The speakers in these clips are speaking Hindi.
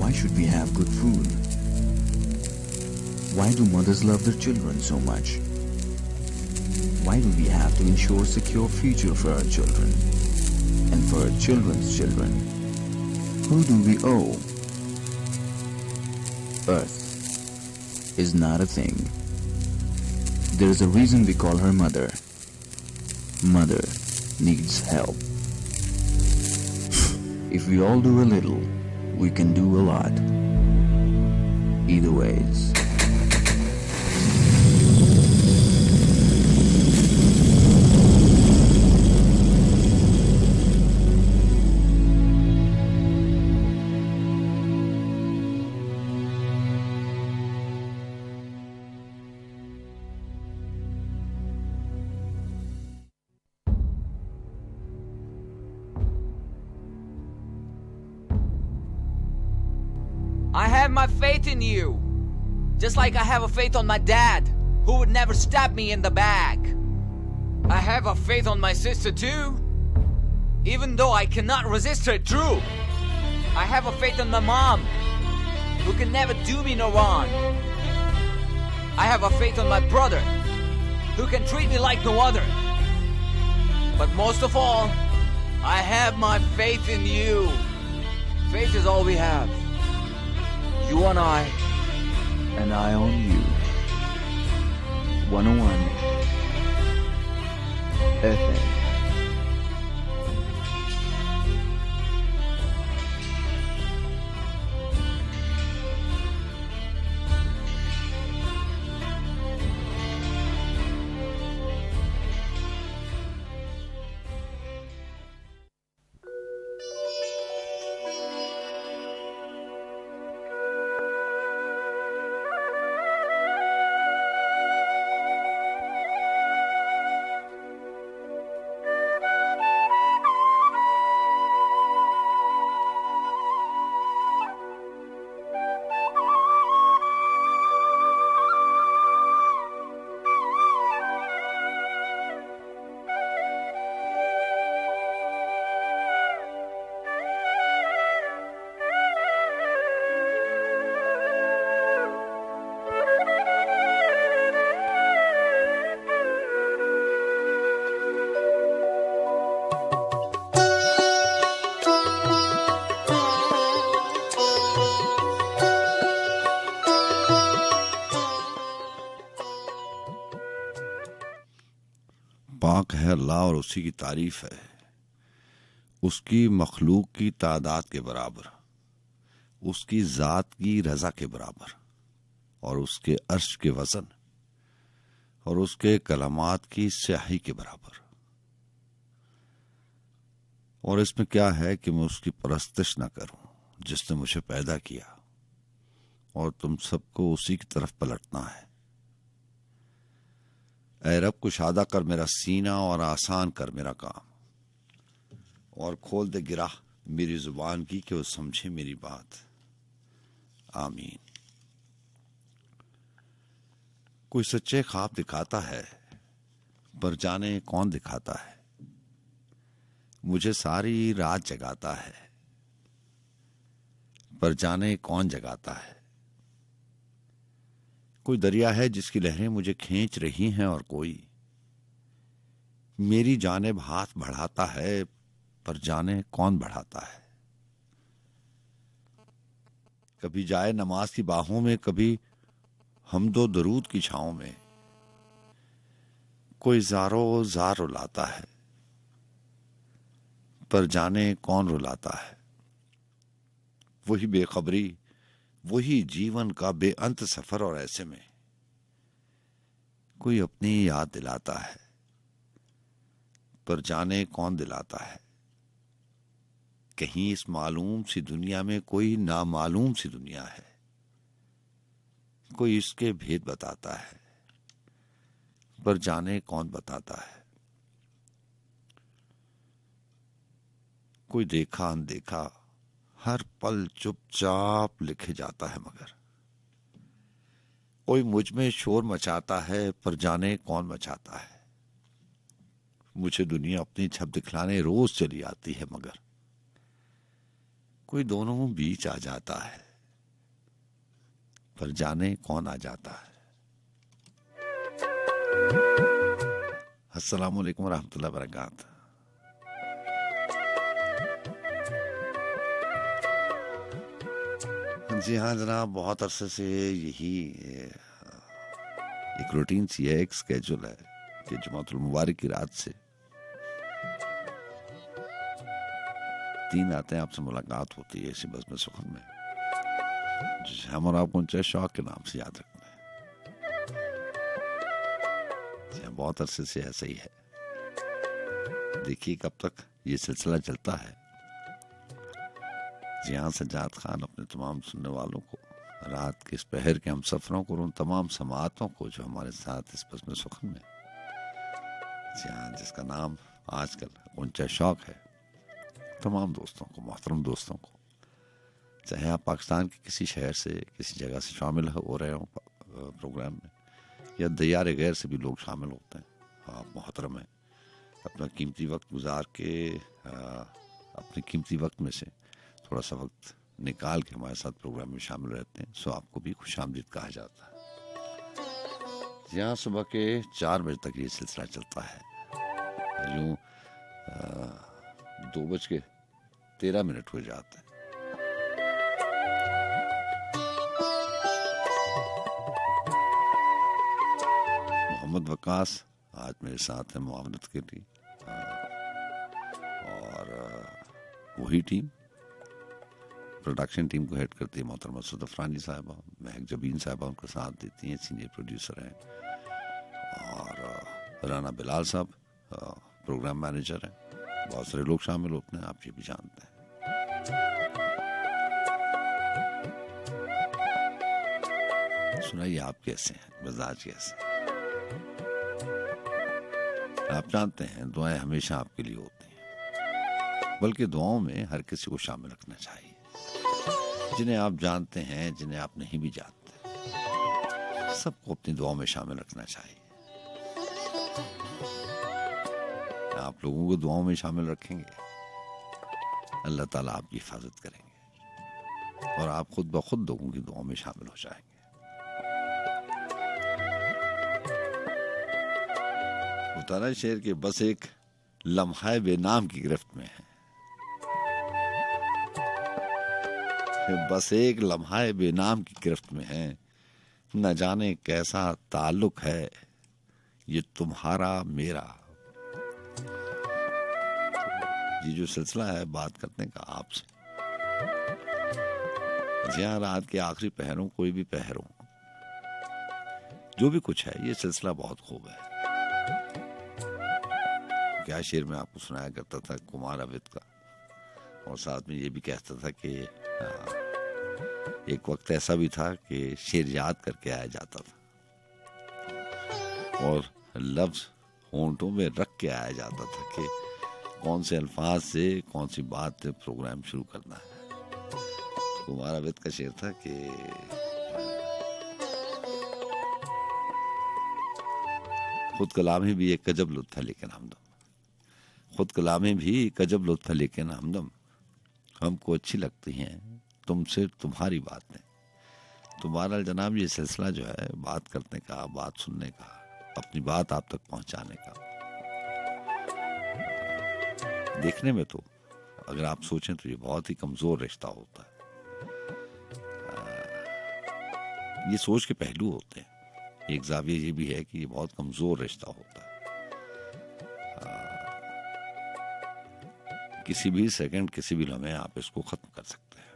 Why should we have good food? Why do mothers love their children so much? Why do we have to ensure a secure future for our children and for our children's children? Who do we owe? Earth is not a thing. There is a reason we call her mother. Mother needs help. If we all do a little, we can do a lot. Either ways. I have my faith in you. Just like I have a faith on my dad, who would never stab me in the back. I have a faith on my sister too. Even though I cannot resist her truth. I have a faith on my mom, who can never do me no wrong. I have a faith on my brother, who can treat me like no other. But most of all, I have my faith in you. Faith is all we have. You on I, And I on you. 101 FM. पाक है अल्लाह और उसी की तारीफ है, उसकी मखलूक की तादाद के बराबर, उसकी जात की रजा के बराबर, और उसके अर्श के वजन और उसके कलामात की स्याही के बराबर। और इसमें क्या है कि मैं उसकी परस्तिश न करूं जिसने मुझे पैदा किया, और तुम सबको उसी की तरफ पलटना है। ऐ रब कुशादा कर मेरा सीना और आसान कर मेरा काम, और खोल दे गिराह मेरी जुबान की कि वो समझे मेरी बात। आमीन। कोई सच्चे ख्वाब दिखाता है, पर जाने कौन दिखाता है। मुझे सारी रात जगाता है, पर जाने कौन जगाता है। कोई दरिया है जिसकी लहरें मुझे खींच रही हैं, और कोई मेरी जानिब हाथ बढ़ाता है, पर जाने कौन बढ़ाता है। कभी जाए नमाज की बाहों में, कभी हमदो दरूद की छाओं में। कोई ज़ारो ज़ार रुलाता है, पर जाने कौन रुलाता है। वही बेखबरी, वही जीवन का बेअंत सफर, और ऐसे में कोई अपनी याद दिलाता है, पर जाने कौन दिलाता है। कहीं इस मालूम सी दुनिया में कोई नामालूम सी दुनिया है, कोई इसके भेद बताता है, पर जाने कौन बताता है। कोई देखा अनदेखा हर पल चुपचाप लिखे जाता है, मगर कोई मुझ में शोर मचाता है, पर जाने कौन मचाता है। मुझे दुनिया अपनी छब दिखलाने रोज चली आती है, मगर कोई दोनों बीच आ जाता है, पर जाने कौन आ जाता है। अस्सलाम वालेकुम रहमतुल्लाहि व बरकातहू। जी हाँ जनाब, बहुत अरसे से यही एक रूटीन सी है, एक स्केड्यूल है कि जुमातुल मुबारक की रात से 3 आते हैं, आपसे मुलाकात होती है इसी बज़्म सुखन में, जिसे हम और आपको ऊंचे शौक के नाम से याद रखते हैं। बहुत अरसे से ऐसा ही है। देखिए कब तक ये सिलसिला चलता है। जी हाँ, सज्जाद खान अपने तमाम सुनने वालों को, रात के इस पहर के हम सफरों को और उन तमाम समातों को जो हमारे साथ इस बज़्म सुखन में, जी हाँ, जिसका नाम आजकल ऊंचा शौक है, तमाम दोस्तों को, मोहतरम दोस्तों को, चाहे आप पाकिस्तान के किसी शहर से, किसी जगह से शामिल हो रहे हो प्रोग्राम में, या दियार गैर से भी लोग शामिल होते हैं। आप मोहतरम हैं, अपना कीमती वक्त गुजार के अपने कीमती वक्त में से थोड़ा सा वक्त निकाल के हमारे साथ प्रोग्राम में शामिल रहते हैं, सो आपको भी खुशामदीद कहा जाता है। यहाँ सुबह के 4 बजे तक ये सिलसिला चलता है। यूँ 2:13 हो जाते हैं। मोहम्मद वकास आज मेरे साथ है मुआवनत के लिए, और वही टीम, प्रोडक्शन टीम को हेड करती है मोहतरमा सदफरानी साहिबा, महक जबीन साहिबा उनका साथ देती हैं, सीनियर प्रोड्यूसर हैं, और राना बिलाल साहब प्रोग्राम मैनेजर हैं। बहुत सारे लोग शामिल होते हैं, आप ये भी जानते हैं। सुनाइए आप कैसे हैं, मिजाज कैसे हैं? आप जानते हैं दुआएं हमेशा आपके लिए होती हैं, बल्कि दुआओं में हर किसी को शामिल रखना चाहिए, जिन्हें आप जानते हैं, जिन्हें आप नहीं भी जानते, सबको अपनी दुआओं में शामिल रखना चाहिए। आप लोगों को दुआओं में शामिल रखेंगे, अल्लाह ताला आपकी हिफाजत करेंगे और आप खुद ब खुद लोगों की दुआओं में शामिल हो जाएंगे। उतारा शेर के बस एक लम्हा बेनाम की गिरफ्त में है, बस एक लम्हा बेनाम की गिरफ्त में है, न जाने कैसा ताल्लुक है ये तुम्हारा मेरा। ये जो सिलसिला है बात करने का आपसे, जहाँ रात के आखिरी पहरों, कोई भी पहर हो, जो भी कुछ है, ये सिलसिला बहुत खूब है। क्या शेर में आपको सुनाया करता था कुमार अविद का, और साथ में ये भी कहता था कि एक वक्त ऐसा भी था कि शेर याद करके आया जाता था और लफ्ज होंठों में रख के आया जाता था कि कौन से अल्फाज से कौन सी बात से प्रोग्राम शुरू करना है। कुमार अविद का शेर था कि खुद कलामी भी एक गजब लुत्फ है लेकिन हमदम, खुद कलामी भी गजब लुत्फ है लेकिन हमदम, हमको अच्छी लगती हैं तुमसे तुम्हारी बातें। तो बहरहाल जनाब, ये सिलसिला जो है बात करने का, बात सुनने का, अपनी बात आप तक पहुंचाने का, देखने में तो अगर आप सोचें तो ये बहुत ही कमजोर रिश्ता होता है। ये सोच के पहलू होते हैं। एक जाविया ये भी है कि ये बहुत कमजोर रिश्ता होता है। किसी भी सेकंड, किसी भी लम्हे आप इसको खत्म कर सकते हैं।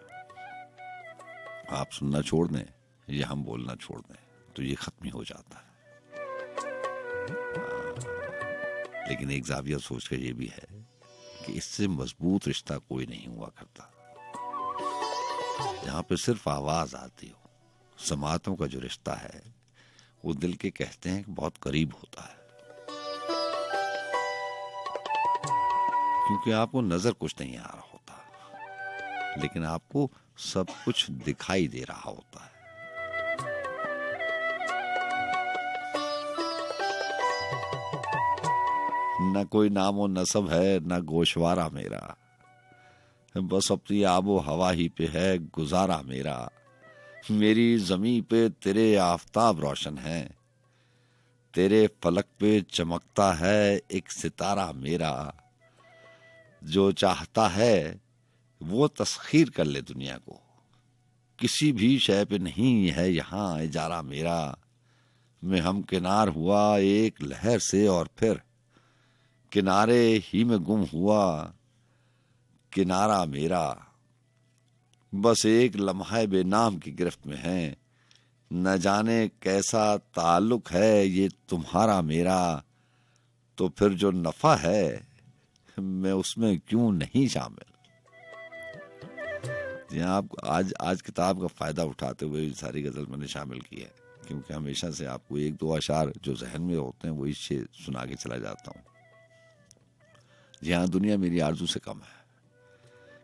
आप सुनना छोड़ दें या हम बोलना छोड़ दें तो ये खत्म ही हो जाता है। लेकिन एक जाविया सोच का ये भी है कि इससे मजबूत रिश्ता कोई नहीं हुआ करता, जहां पे सिर्फ आवाज आती हो। समातों का जो रिश्ता है वो दिल के कहते हैं कि बहुत करीब होता है, क्योंकि आपको नजर कुछ नहीं आ रहा होता, लेकिन आपको सब कुछ दिखाई दे रहा होता है। न कोई नामो नसब है न गोशवारा मेरा, बस अपनी आबो हवा ही पे है गुजारा मेरा। मेरी ज़मीं पे तेरे आफताब रोशन है, तेरे फलक पे चमकता है एक सितारा मेरा। जो चाहता है वो तस्खीर कर ले दुनिया को, किसी भी शय पे नहीं है यहाँ इजारा मेरा। मैं हमकिनार हुआ एक लहर से और फिर किनारे ही में गुम हुआ किनारा मेरा। बस एक लम्हा बेनाम की गिरफ्त में है, न जाने कैसा ताल्लुक है ये तुम्हारा मेरा। तो फिर जो नफा है मैं उसमें क्यों नहीं शामिल। आप आज किताब का फायदा उठाते हुए सारी गजल मैंने शामिल की है, क्योंकि हमेशा से आपको एक दो अशार जो जहन में होते हैं वही से सुना के चला जाता हूँ। यहाँ दुनिया मेरी आरजू से कम है,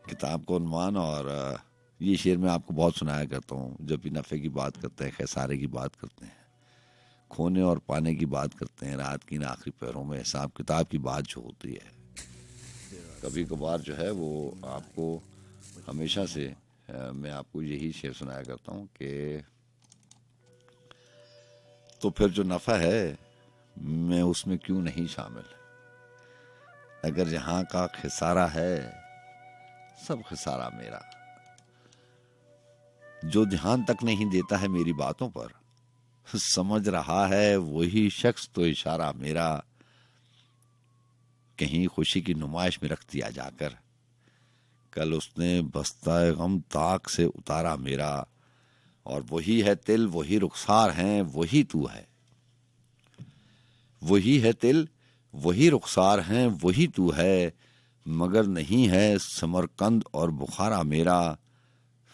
किताब को उन्वान और ये शेर मैं आपको बहुत सुनाया करता हूँ। जब भी नफ़े की बात करते हैं, खसारे की बात करते हैं, खोने और पाने की बात करते हैं, रात की इन आखिरी पैरों में हिसाब किताब की बात जो होती है, कभी कभार जो है वो आपको हमेशा से मैं आपको यही शेर सुनाया करता हूँ कि तो फिर जो नफ़ा है मैं उसमें क्यों नहीं शामिल। अगर जहाँ का खसारा है सब खसारा मेरा। जो ध्यान तक नहीं देता है मेरी बातों पर, समझ रहा है वही शख्स तो इशारा मेरा। कहीं खुशी की नुमाइश में रख दिया जाकर, कल उसने बस्ता गम ताक से उतारा मेरा। और वही है तिल वही रुखसार हैं वही तू है, वही है तिल वही रुखसार हैं वही तू है। मगर नहीं है समरकंद और बुखारा मेरा।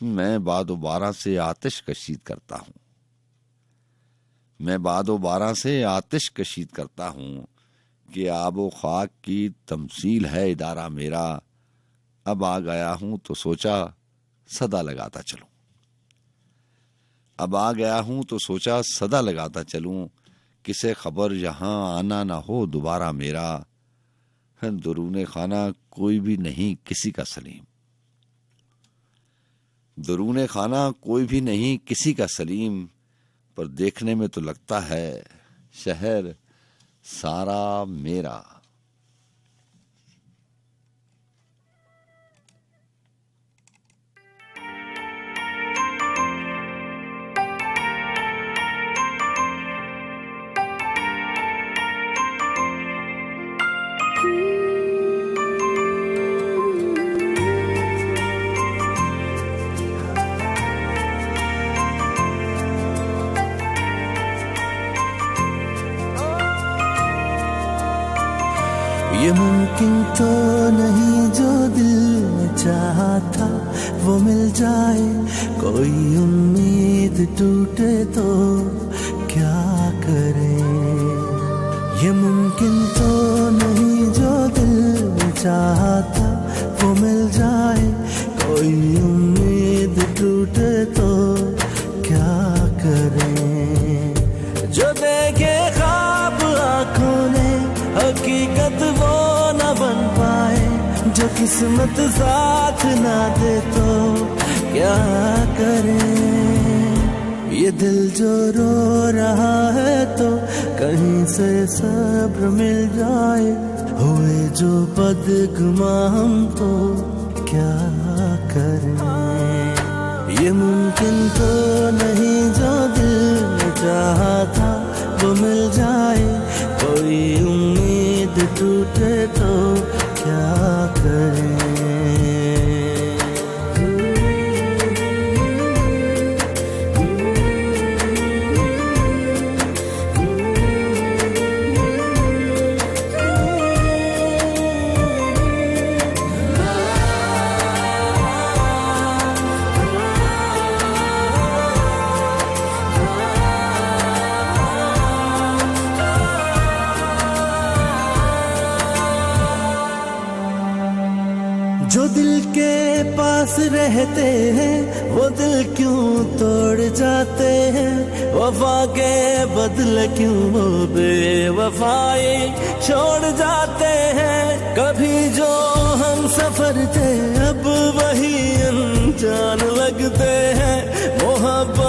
मैं बादो बारा से आतिश कशीद करता हूँ, मैं बादो बारा से आतिश कशीद करता हूँ कि आबो खाक की तमसील है इदारा मेरा। अब आ गया हूं तो सोचा सदा लगाता चलूं, अब आ गया हूं तो सोचा सदा लगाता चलूं। किसे खबर यहां आना ना हो दोबारा मेरा। दरूने खाना कोई भी नहीं किसी का सलीम, दरूने खाना कोई भी नहीं किसी का सलीम। पर देखने में तो लगता है शहर सारा मेरा। ये मुमकिन तो नहीं जो दिल में चाहा था वो मिल जाए। कोई उम्मीद टूटे तो क्या करें। ये मुमकिन तो नहीं जो दिल में चाहा था वो मिल जाए। कोई उम्मीद टूटे तो क्या करें। जो देखे ख्वाब आँखों ने हकीकत वो न बन पाए। जो किस्मत साथ ना दे तो क्या करें। ये दिल जो रो रहा है तो कहीं से सब्र मिल जाए। हुए जो बदगुमा हम तो क्या करें। ये मुमकिन तो नहीं जो दिल में चाहा था वो मिल जाए। कोई उम्मीद टूटे तो क्या करें। जो दिल के पास रहते हैं वो दिल क्यों तोड़ जाते हैं। वफा के बदले क्यों वो बेवफाई छोड़ जाते हैं। कभी जो हम सफर थे अब वही अनजान लगते हैं। मोहब्बत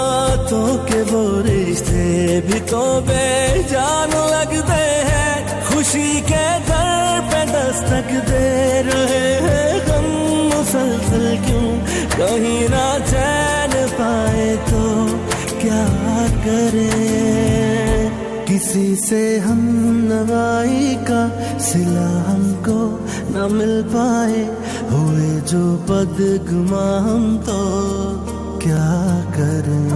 के वो रिश्ते भी तो बेजान लगते हैं, खुशी के दर पे दस्तक दे रहे हैं, गम मुसलसल क्यों कहीं ना चैन पाए तो क्या करें। किसी से हम नवाई का सिला हमको न मिल पाए, हुए जो बदगुमा हम तो क्या करें।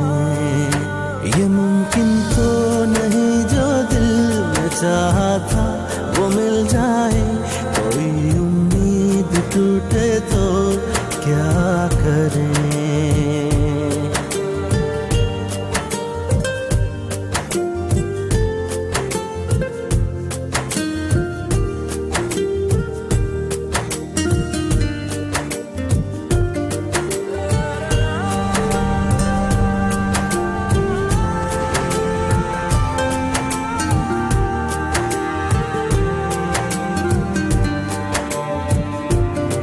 ये मुमकिन तो नहीं जो दिल में चाहा था वो मिल जाए, कोई उम्मीद टूटे तो क्या करें।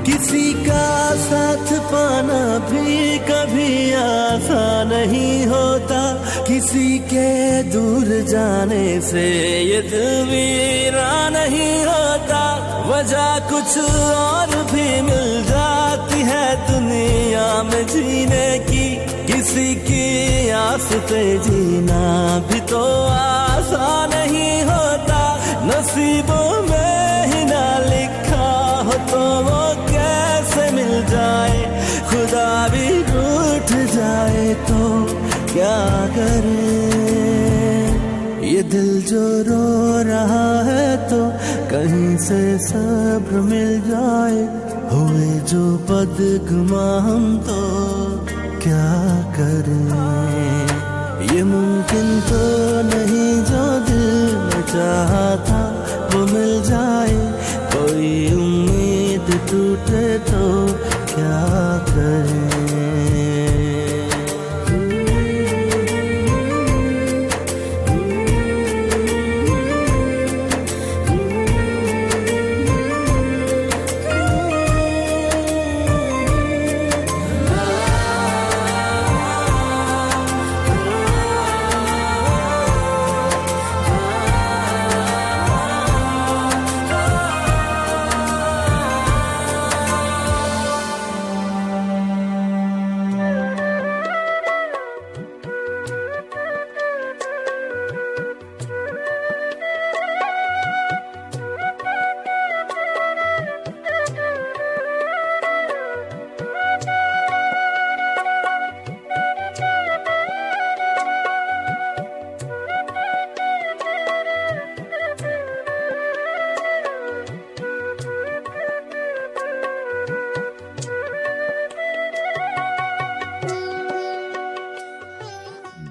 किसी का साथ पाना भी कभी आसान नहीं होता, किसी के दूर जाने से ये दिल वीरा नहीं होता। वजह कुछ और भी मिल जाती है दुनिया में जीने की, किसी की आस पे जीना भी तो आसान नहीं होता। नसीबों में ही ना लिखा हो तो वो कैसे मिल जाए, खुदा भी रूठ जाए तो क्या करें। ये दिल जो रो रहा है तो कहीं से सब्र मिल जाए, हुए जो बदगुमा हम तो क्या करें। ये मुमकिन तो नहीं जो दिल में चाहा था वो मिल जाए, कोई उम्मीद टूटे तो क्या करें।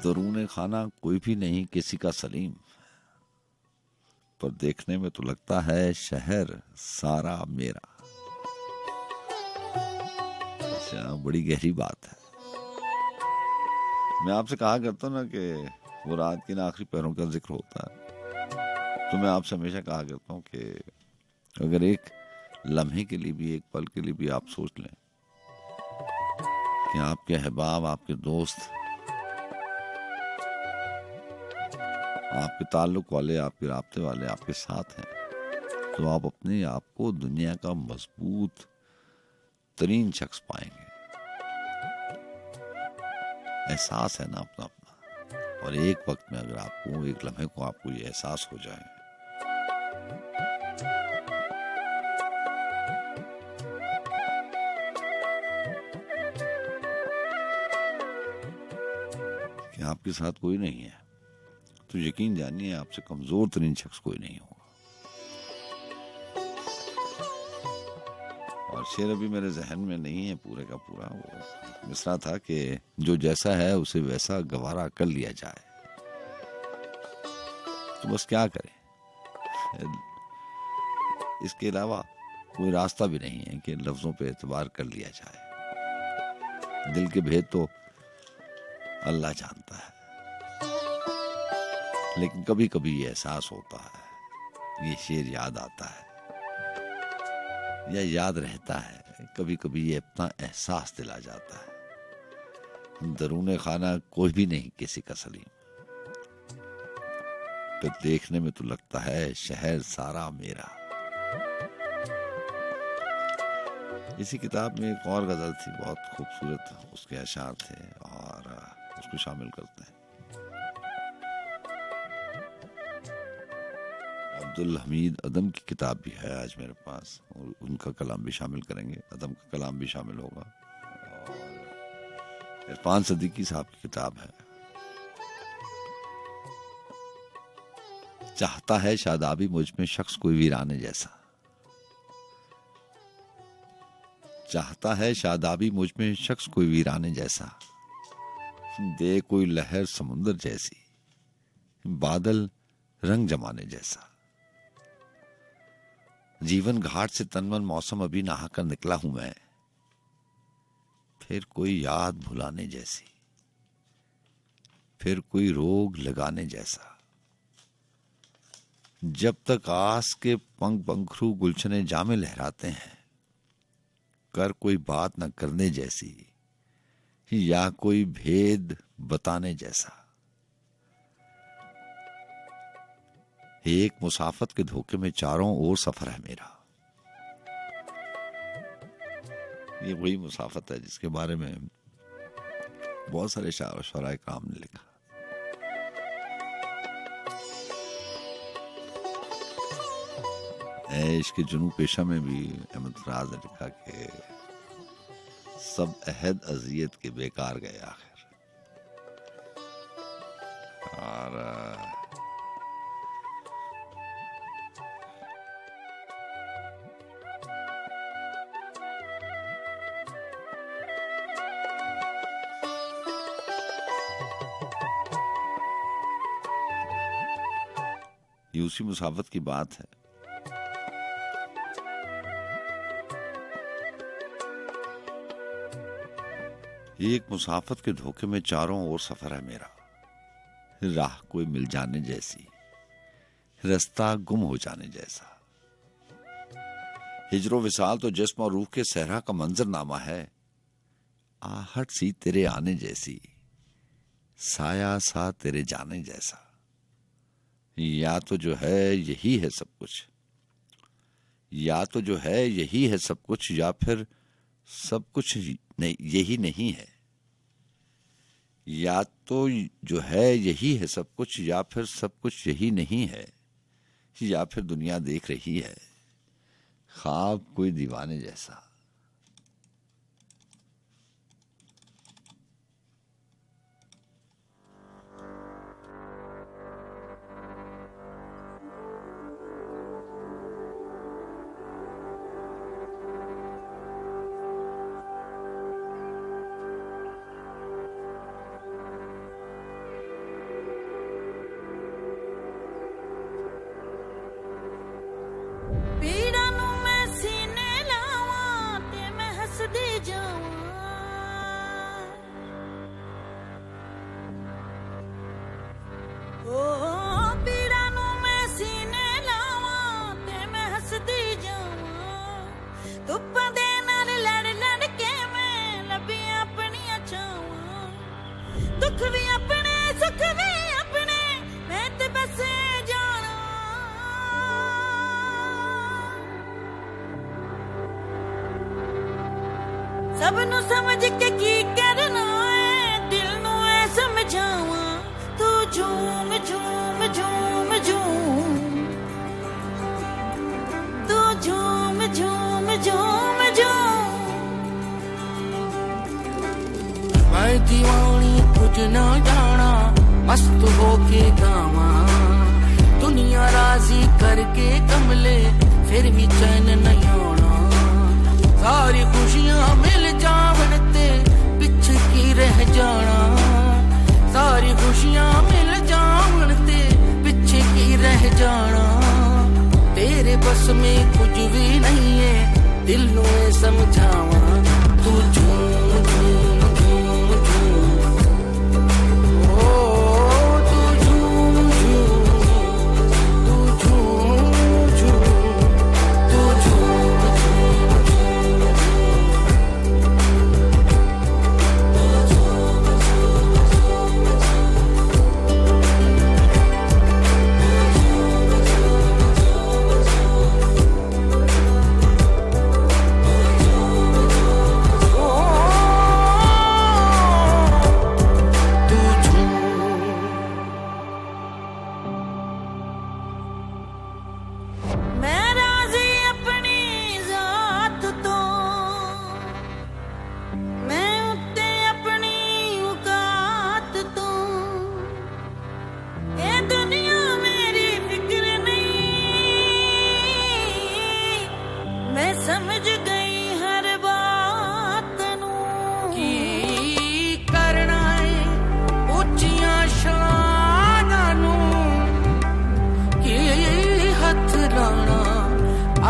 दरूने खाना कोई भी नहीं किसी का सलीम, पर देखने में तो लगता है शहर सारा मेरा। अच्छा, बड़ी गहरी बात है। मैं आपसे कहा करता हूँ ना कि वो रात के ना आखिरी पहरों का जिक्र होता है, तो मैं आपसे हमेशा कहा करता हूँ कि अगर एक लम्हे के लिए भी, एक पल के लिए भी आप सोच लें कि आपके अहबाब, आपके दोस्त, आपके ताल्लुक वाले, आपके राब्ते वाले आपके साथ हैं, तो आप अपने आप को दुनिया का मजबूत तरीन शख्स पाएंगे। एहसास है ना अपना अपना। और एक वक्त में अगर आपको, एक लम्हे को आपको ये एहसास हो जाए कि आपके साथ कोई नहीं है, तो यकीन जानिए आपसे कमजोर तरीन शख्स कोई नहीं होगा। और शेर अभी मेरे जहन में नहीं है पूरे का पूरा। वो मिसरा था कि जो जैसा है उसे वैसा गवारा कर लिया जाए, तो बस क्या करें, इसके अलावा कोई रास्ता भी नहीं है कि लफ्जों पे एतबार कर लिया जाए। दिल के भेद तो अल्लाह जानता है, लेकिन कभी कभी ये एहसास होता है, ये शेर याद आता है या याद रहता है, कभी कभी ये अपना एहसास दिला जाता है दरूने खाना कोई भी नहीं किसी का सलीम, तो देखने में तो लगता है शहर सारा मेरा। इसी किताब में एक और गजल थी, बहुत खूबसूरत उसके अशार थे और उसको शामिल करते हैं। अब्दुल हमीद अदम की किताब भी है आज मेरे पास, और उनका कलाम भी शामिल करेंगे, अदम का कलाम भी शामिल होगा। और इरफान सदीकी साहब की किताब है, चाहता है शादाबी मुझ में शख्स कोई वीराने जैसा। चाहता है शादाबी मुझ में शख्स कोई वीराने जैसा, दे कोई लहर समुंदर जैसी, बादल रंग जमाने जैसा। जीवन घाट से तनमन मौसम अभी नहा कर निकला हूं मैं, फिर कोई याद भुलाने जैसी, फिर कोई रोग लगाने जैसा। जब तक आस के पंख पंखरू गुलशने जामे लहराते हैं, कर कोई बात न करने जैसी, या कोई भेद बताने जैसा। एक मुसाफत के धोखे में चारों ओर सफर है मेरा। ये वही मुसाफत है जिसके बारे में बहुत सारे शायराए काम ने लिखा। इश्क जुनू पेशा में भी अहमद फराज ने लिखा कि सब अहद अजियत के बेकार गए आखिर। और ये उसी मुसाफत की बात है। एक मुसाफत के धोखे में चारों ओर सफर है मेरा, राह कोई मिल जाने जैसी, रास्ता गुम हो जाने जैसा। हिजरो विसाल तो जिस्म और रूह के सहरा का मंजरनामा है, आहट सी तेरे आने जैसी, साया सा तेरे जाने जैसा। या तो जो है यही है सब कुछ, या तो जो है यही है सब कुछ, या फिर सब कुछ नहीं, यही नहीं है। या तो जो है यही है सब कुछ, या फिर सब कुछ यही नहीं है। या फिर दुनिया देख रही है ख्वाब कोई दीवाने जैसा। सब नु समझ के की करना है, दिल नु ऐ समझावा, तू झूम झूम झूम झूम, तू झूम झूम झूम झूम। मैं दीवानी कुछ ना जाना, मस्त होके गावा, दुनिया राजी करके कमले, फिर भी चैन नहीं होना। सारी खुशियां मिल जावन ते पिछे की रह जाना, सारी खुशियां मिल जावन ते पिछे की रह जाना। तेरे बस में कुछ भी नहीं है, दिल नू समझावा, तू झूम झूम झूम झूम, ओ तू झूम झूम, तू झूम झूम, तू झूम झूम झूम, तू झूम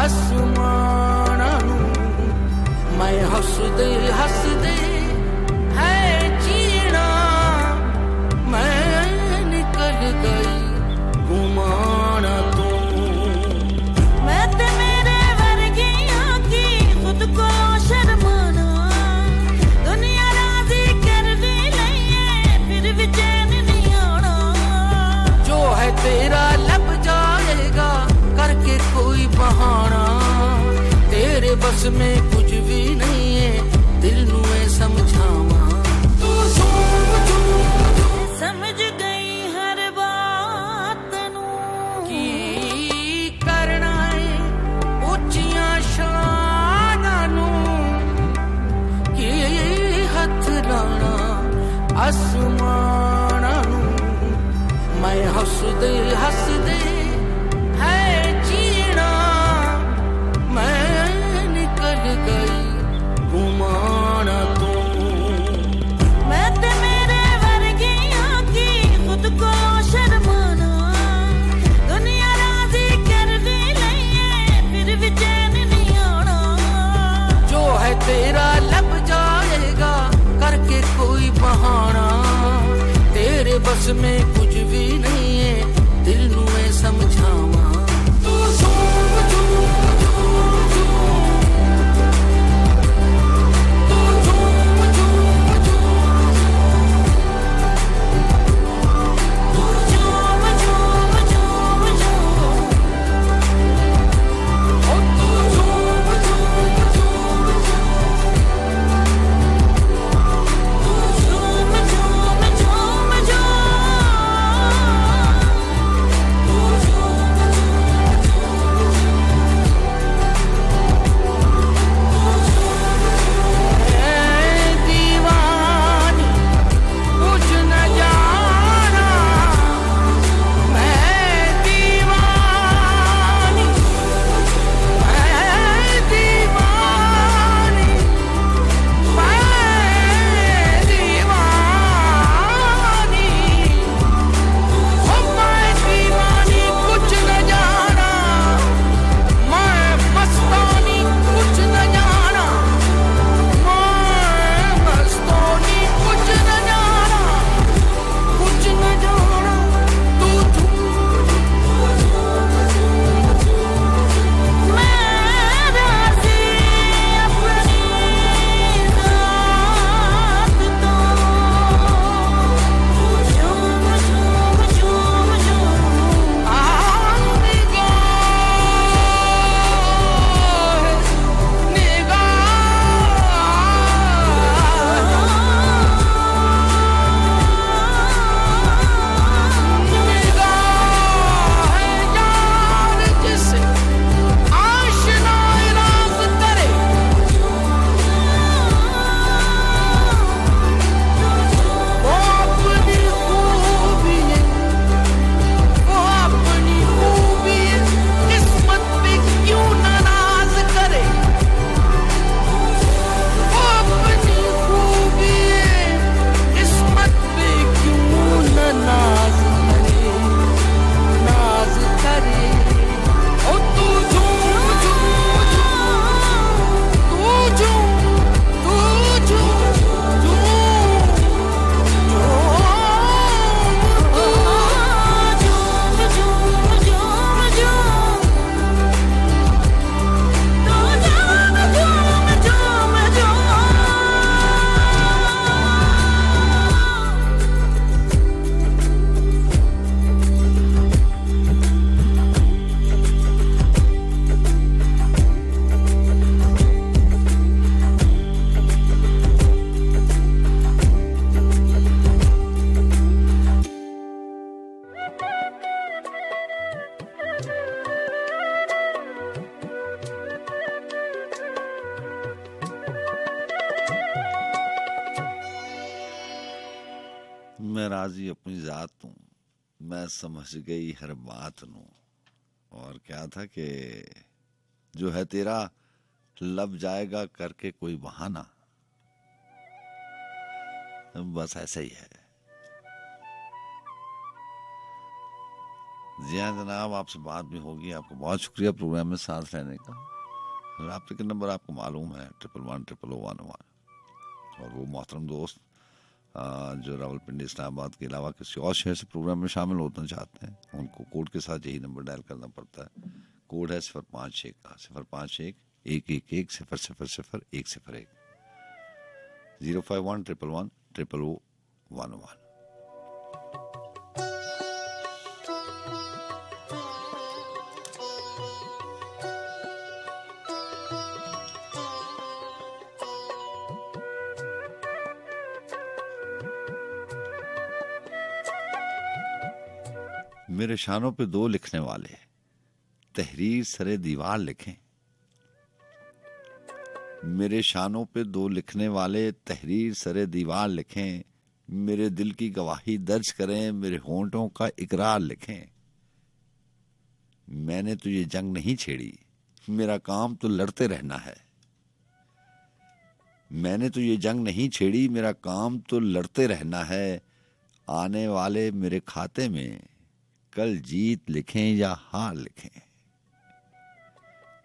आसमानां नूं मैं हसदे हसदे है जीना मैं निकल गई घुमाना तू मैं ते मेरे वर्गियां की खुद को शर्माना दुनिया राजी कर दी लइए फिर भी चैन नहीं आना जो है तेरा लब जाएगा करके कोई बहाना तेरे बस में कुछ भी नहीं है दिल नू ऐ समझावा तू समझ गई हर बात नू की करना है ऊंचियां शानां नू की हथ लाना आसमानां नू मैं हसदे हसदे है जीना मैं निकल गई घुमाना तू मैं ते मेरे वर्गियां की खुद को शर्माना दुनिया राजी कर दी लइए फिर भी चैन नहीं आना जो है तेरा लब जाएगा करके कोई बहाना तेरे बस में कुछ भी नहीं है दिल नू ऐ समझावा तू झूम झूम झूम झूम तू झूम झूम झूम तू झूम झूम झूम झूम ओ तू झूम झूम झूम झूम झूम झूम दीवानी कुछ न जाना मैं दीवानी मैं दीवानी मैं दीवानी ओ मैं दीवानी कुछ न जाना मैं मस्तानी कुछ न जाना मैं मस्तानी कुछ न जाना तू मैं राजी अपनी जात तो झूम झूम झूम झूम किस्मत पे क्यों नाराज करे अपनी खूबी किस्मत पे क्यों नाज करे ओ तू झूम झूम झूम तू झूम मैं राजी अपनी जात हूँ मैं समझ गई हर बात नू और क्या था कि जो है तेरा लब जाएगा करके कोई बहाना बस ऐसा ही है जी हाँ जनाब, आपसे बात भी होगी। आपको बहुत शुक्रिया प्रोग्राम में साथ रहने का। राब्ते का नंबर आपको मालूम है 11100111। और वो मोहतरम दोस्त जो रावलपिंडी इस्लामाबाद के अलावा किसी और शहर से प्रोग्राम में शामिल होना चाहते हैं, उनको कोड के साथ यही नंबर डायल करना पड़ता है। कोड है 051 का 051 111 000 101 051 111। मेरे शानों पे दो लिखने वाले तहरीर सरे दीवार लिखें। मेरे शानों पे दो लिखने वाले तहरीर सरे दीवार लिखें। मेरे दिल की गवाही दर्ज करें, मेरे होंठों का इकरार लिखें। मैंने तो ये जंग नहीं छेड़ी, मेरा काम तो लड़ते रहना है। मैंने तो ये जंग नहीं छेड़ी, मेरा काम तो लड़ते रहना है। आने वाले मेरे खाते में कल जीत लिखें या हार लिखें।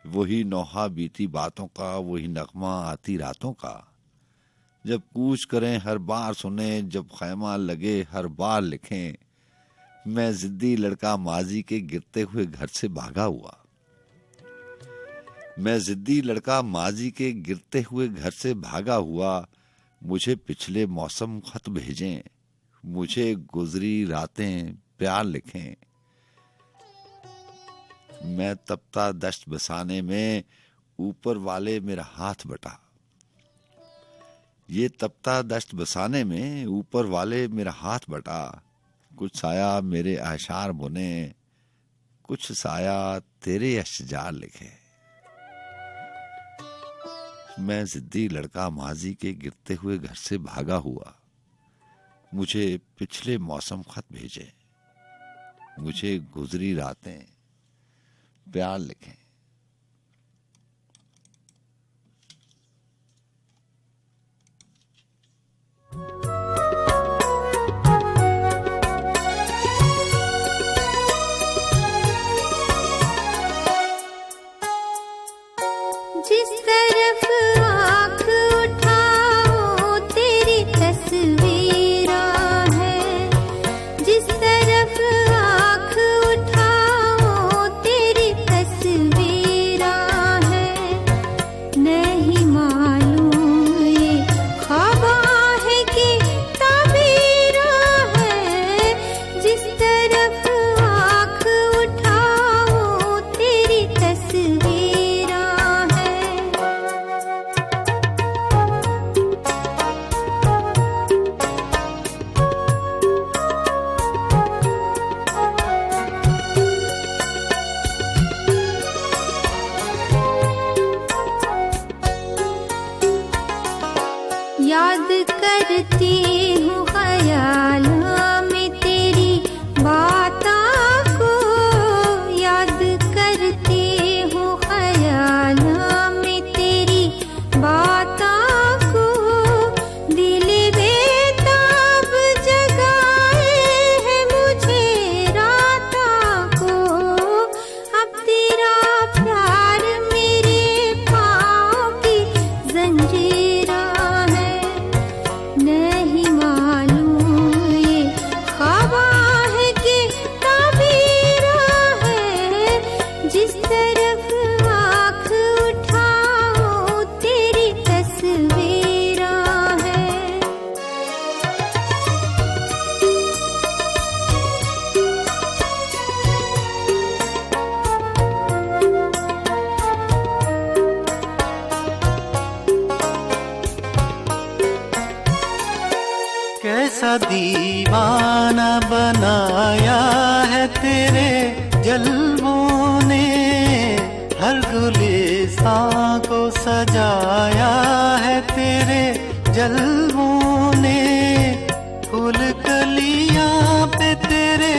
वही नौहा बीती बातों का, वही नगमा आती रातों का। जब कूच करें हर बार सुने, जब खैमा लगे हर बार लिखें। मैं जिद्दी लड़का माजी के गिरते हुए घर से भागा हुआ। मैं जिद्दी लड़का माजी के गिरते हुए घर से भागा हुआ। मुझे पिछले मौसम खत भेजें, मुझे गुजरी रातें प्यार लिखें। मैं तपता दश्त बसाने में ऊपर वाले मेरा हाथ बटा। ये तपता दश्त बसाने में ऊपर वाले मेरा हाथ बटा। कुछ साया मेरे आशार बुने, कुछ साया तेरे अशजार लिखे। मैं जिद्दी लड़का माजी के गिरते हुए घर से भागा हुआ। मुझे पिछले मौसम खत भेजे, मुझे गुजरी रातें प्यार लिखें। जिस तरफ आँख उठाओ तेरी तस्वीरा है। जिस तरफ आँख उठाओ तेरी तस्वीरा है। नहीं मालूम ये ख्वाबा है कि ताबीरा है। जिस तरफ आँख उठाओ तेरी तस्वीरा है। याद करती हूँ ख्यालों में तेरी बातों को। याद करती हूँ ख्यालों में तेरी बातों को। दिल बेताब जगाए है मुझे रातों को। अब तेरा प्यार मेरे पाँव की जंजीरा है। नहीं मालूम ये ख्वाबा है कि ताबीरा है। जिस तरफ आँख उठाओ तेरी तस्वीरा है। कैसा दीवाना बनाया है तेरे जल्वों ने। हर गुलिस्तां को सजाया है तेरे जल्वों ने। फूल कलियां पे तेरे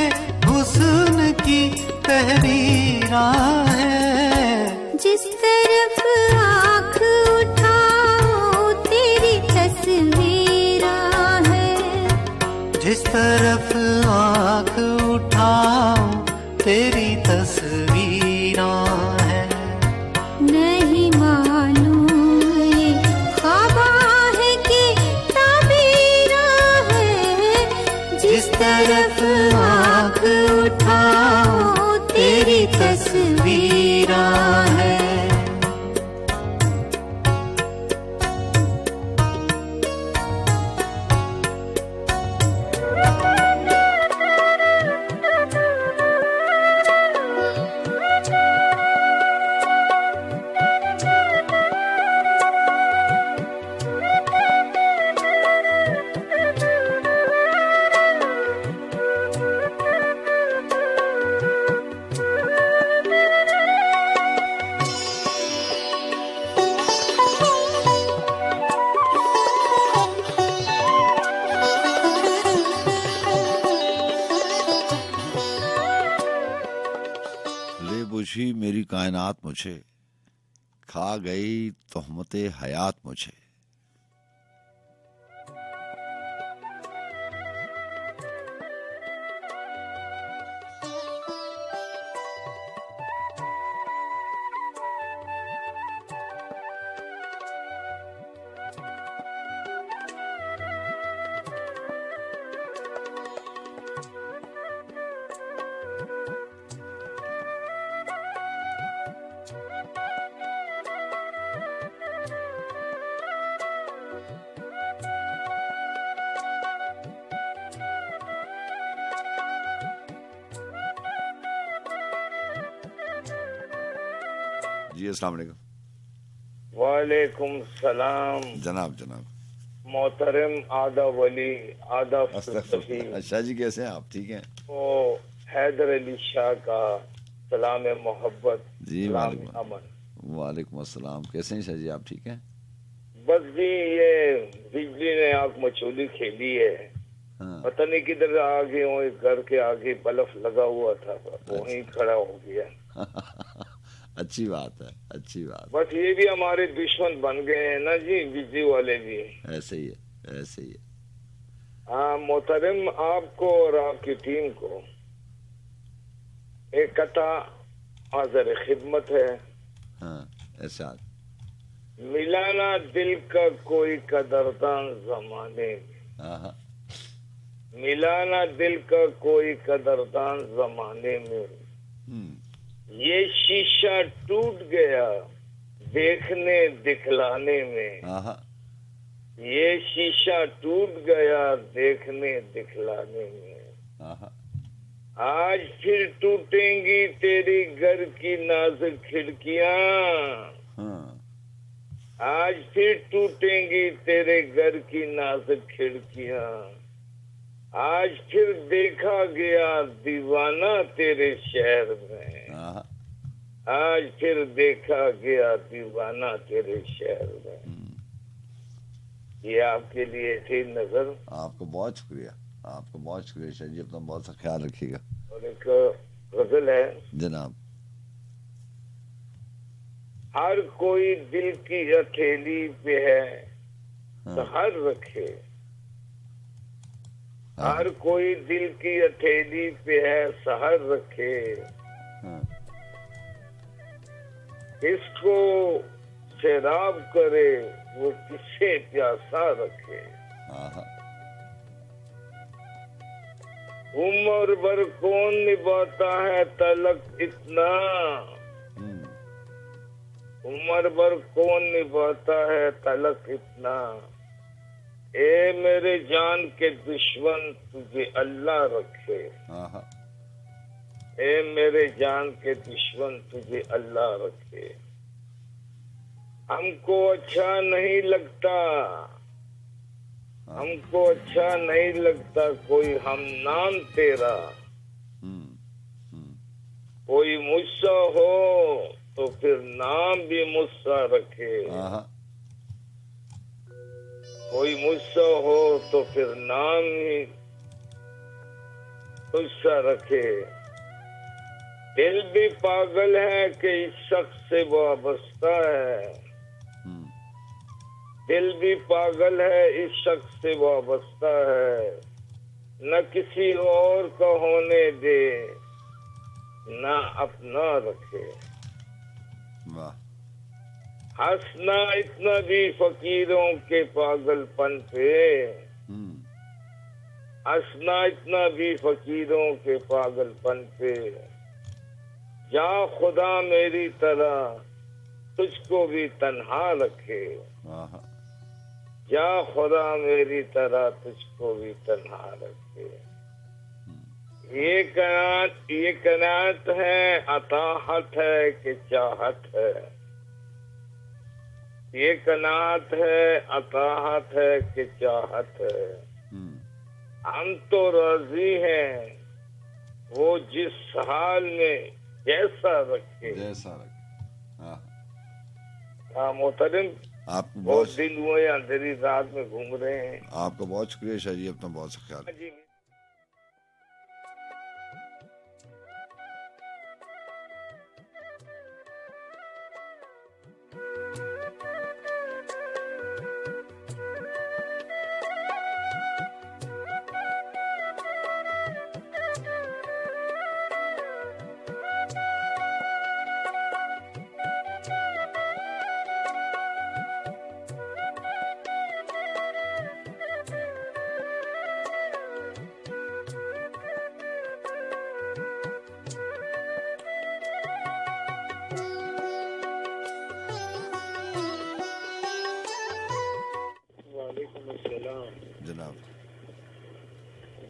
हुस्न की तहरीरा है। जिस तरफ आँख उठाओ तेरी तस्वीरा है। जिस तरफ आँख उठाओ तेरी बूझी मेरी कायनात मुझे, खा गई तोहमते हयात मुझे। जी अस्सलाम वालेकुम। वालेकुम सलाम जनाब जनाब। मोहतरम आदा वली आदा फलसफी अस्तगफिरुल्लाह। शाह जी कैसे हैं आप? ठीक हैं? ओ हैदर अली शाह का सलाम मोहब्बत, जी सलाम वालेकुम अमन। वालेकुम अस्सलाम। कैसे हैं शाह जी आप? ठीक हैं? बस जी ये बिजली ने आंख मचोली खेली है। हाँ। पता नहीं किधर आगे वो घर के आगे बल्ब लगा हुआ था, वहीं खड़ा हो गया। अच्छी बात है, अच्छी बात। बस ये भी हमारे दुश्मन बन गए हैं ना जी, बिजली वाले भी। ऐसे ही है, ऐसे ही है। हाँ मोहतरम, आपको और आपकी टीम को एक कथा हाजिर खिदमत है। हाँ ऐसा। मिलाना दिल का कोई कदरदान जमाने में, हाँ मिलाना दिल का कोई कदरदान जमाने में। हम्म, ये शीशा टूट गया देखने दिखलाने में, हाँ ये शीशा टूट गया देखने दिखलाने में। हाँ आज फिर टूटेंगी तेरी घर की नाजुक खिड़कियां, हाँ आज फिर टूटेंगी तेरे घर की नाजुक खिड़कियां। आज फिर देखा गया दीवाना तेरे शहर में, हाँ। आज फिर देखा गया दीवाना तेरे शहर में। ये आपके लिए थी नजर। आपको बहुत शुक्रिया, आपको बहुत शुक्रिया शाह जी। अपना बहुत सा ख्याल रखिएगा। और एक गजल है। जनाब। हर कोई दिल की हथेली पे है हाँ। सहर रखे, हाँ। हर कोई दिल की हथेली पे है सहर रखे। हाँ। किसको शराब करे वो किसे प्यासा रखे। हाँ। उम्र भर कौन निभाता है तलक इतना, हम्म, उम्र भर कौन निभाता है तलक इतना। ए मेरे जान के दुश्मन तुझे अल्लाह रखे, हाँ। ए मेरे जान के दुश्मन तुझे अल्लाह रखे। हमको अच्छा नहीं लगता, हमको अच्छा नहीं लगता कोई हम नाम तेरा। हम्म, कोई मुझसा हो तो फिर नाम भी मुझसा रखे, हाँ। कोई मुझसा हो तो फिर नाम ही मुझसा रखे। दिल भी पागल है कि इस शख्स से वाबस्ता है, हम्म, दिल भी पागल है इस शख्स से वाबस्ता है। न किसी और का होने दे ना अपना रखे। वाह। हंसना इतना भी फकीरों के पागलपन पे, हम्म, हंसना इतना भी फकीरों के पागलपन पे। जा खुदा मेरी तरह तुझको भी तन्हा रखे, हाँ। जा खुदा मेरी तरह तुझको भी तन्हा रखे। ये कनात है अताहत है कि चाहत है, ये कनात है अताहत है कि चाहत है। हम्म, हम तो राजी हैं वो जिस हाल में जैसा रखे। जैसा रखे। हाँ। हाँ मोहतरम, आपको बहुत बहुत, दिन हुए अंधेरी रात में घूम रहे हैं। आपको बहुत शुक्रिया शाह जी। अपना बहुत सा ख्याल। जी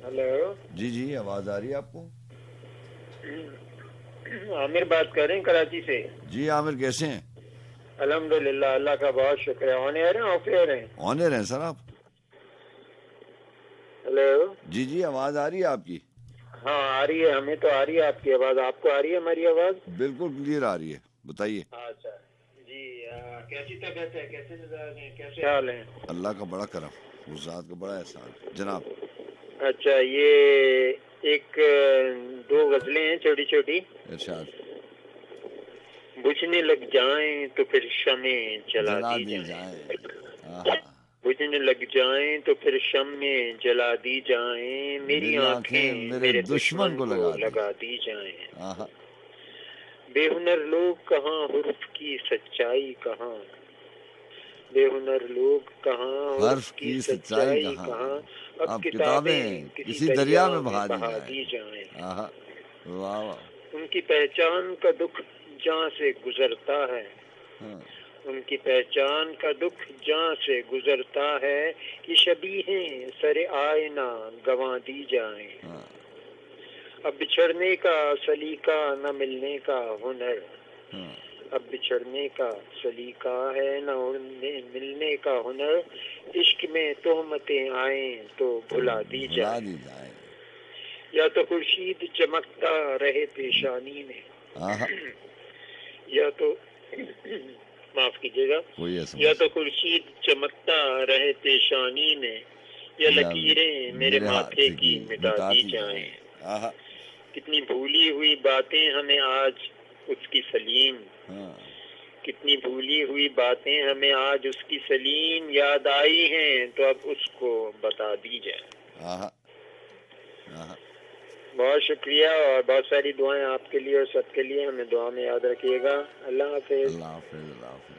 हेलो, जी जी, आवाज आ रही है आपको? आमिर बात कर रहे हैं कराची से। जी आमिर, कैसे हैं? अल्हम्दुलिल्लाह, अल्लाह का बहुत शुक्र है। ऑन एयर हैं, ऑफ एयर हैं? ऑन एयर हैं सर आप। हेलो। जी जी, आवाज आ रही है आपकी? हाँ आ रही है, हमें तो आ रही है आपकी आवाज। आपको आ रही है हमारी आवाज? बिल्कुल क्लियर आ रही है, बताइए। अच्छा जी, कैसी तबीयत है, कैसे मिजाज हैं, कैसे हाल है? अल्लाह का बड़ा करम, उस जात का बड़ा एहसान जनाब। अच्छा, ये एक दो गजलें हैं छोटी छोटी। इरशाद। बुझने लग जाएं तो फिर शमें जला दी जाएं। जाए। बुझने लग जाएं तो फिर शमें जला दी जाएं। मेरी आंखें मेरे दुश्मन को लगा दी जाएं। बेहुनर लोग कहाँ, हुर्फ की सच्चाई कहाँ। बेहुनर लोग कहाँ, हुर्फ की सच्चाई कहाँ। अब किताबें किसी दरिया में बहा दी जाएं। वाह वाह। उनकी पहचान का दुख जहाँ से गुजरता है, उनकी पहचान का दुख जहाँ से गुजरता है कि शबीहें सरे आईना गंवा दी जाएं। अब बिछड़ने का सलीका न मिलने का हुनर। अब बिछड़ने का सलीका है न मिलने का हुनर। इश्क में तोहमतें आए तो भुला दी जाए। या तो खुर्शीद चमकता रहे पेशानी में, या तो माफ कीजिएगा, या तो खुर्शीद चमकता रहे पेशानी में, या लकीरें मेरे माथे की मिटा दी जाएं। कितनी भूली हुई बातें हमें आज उसकी सलीम, कितनी भूली हुई बातें हमें आज उसकी सलीम याद आई हैं तो अब उसको बता दी जाए। बहुत शुक्रिया और बहुत सारी दुआएं आपके लिए और सबके लिए। हमें दुआ में याद रखिएगा। अल्लाह हाफिज। अल्लाह हाफिज, अल्लाह हाफिज।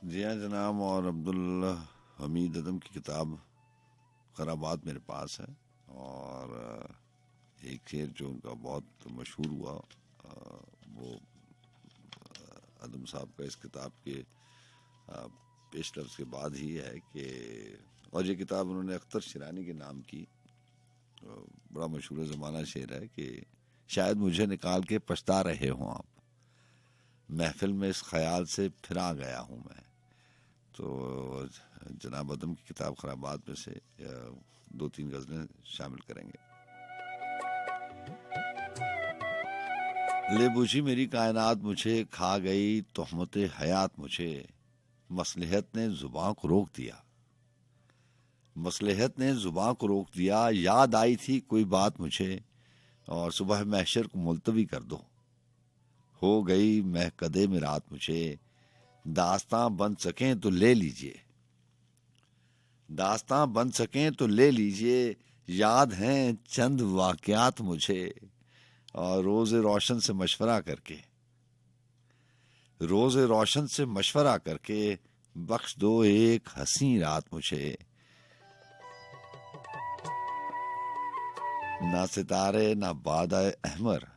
जी हाँ जनाब, और अब्दुल हमीद अदम की किताब खराबात मेरे पास है, और एक शेर जो उनका बहुत मशहूर हुआ वो अदम साहब का इस किताब के पेश लफ्ज़ के बाद ही है कि, और ये किताब उन्होंने अख्तर शिरानी के नाम की। बड़ा मशहूर ज़माना शेर है कि शायद मुझे निकाल के पछता रहे हों आप, महफिल में इस ख्याल से फिर आ गया हूँ मैं। तो जनाब अदम की किताब खराबात में से 2-3 गज़लें शामिल करेंगे। ले बुझी मेरी कायनात मुझे, खा गई तोहमत हयात मुझे। मसलहत ने जुबां को रोक दिया, मसलहत ने जुबां को रोक दिया। याद आई थी कोई बात मुझे, और सुबह महशर को मुलतवी कर दो। हो गई महकदे में रात मुझे, दास्तां बन सकें तो ले लीजिए, दास्तां बन सकें तो ले लीजिए। याद हैं चंद वाक़यात मुझे, और रोज़े रोशन से मशवरा करके, रोज़े रोशन से मशवरा करके बख्श दो एक हसी रात मुझे। ना सितारे ना बादए अहमर,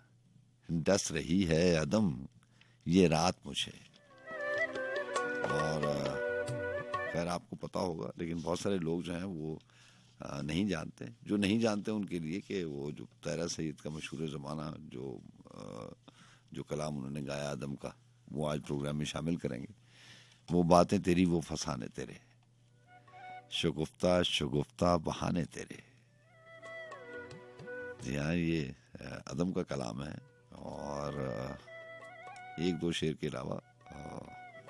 डस रही है अदम ये रात मुझे। और खैर आपको पता होगा, लेकिन बहुत सारे लोग जो हैं वो नहीं जानते। जो नहीं जानते उनके लिए कि वो जो तैरा सईद का मशहूर ज़माना जो कलाम उन्होंने गाया आदम का, वो आज प्रोग्राम में शामिल करेंगे। वो बातें तेरी वो फसाने तेरे, शगुफ्ता शगुफ्ता बहाने तेरे। जी हाँ, ये आदम का कलाम है, और 1-2 शेर के अलावा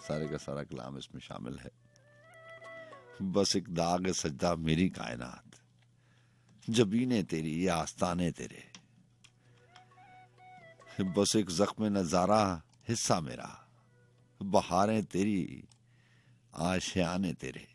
सारे का सारा कलाम इसमें शामिल है। बस एक दाग सजदा मेरी कायनात, जबीने तेरी ये आस्ताने तेरे। बस एक जख्म नजारा हिस्सा मेरा, बहारें तेरी आशियाने तेरे।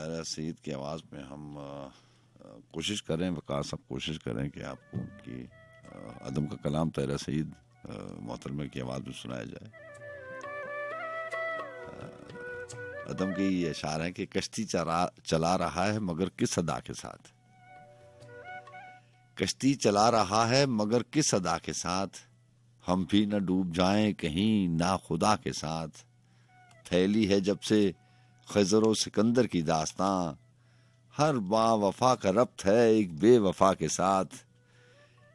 ताहिरा सईद की आवाज़ में हम कोशिश करें, वकास आप कोशिश करें कि आपको उनकी अदम का कलाम ताहिरा सईद मोहतरमा की आवाज़ में सुनाया जाए। अदम के ये इशारा है कि कश्ती चला रहा है मगर किस अदा के साथ, कश्ती चला रहा है मगर किस अदा के साथ, हम भी न डूब जाएं कहीं ना खुदा के साथ, फैली है जब से खज़र और सिकंदर की दास्तां, हर बा वफा का रब्त है एक बेवफा के साथ,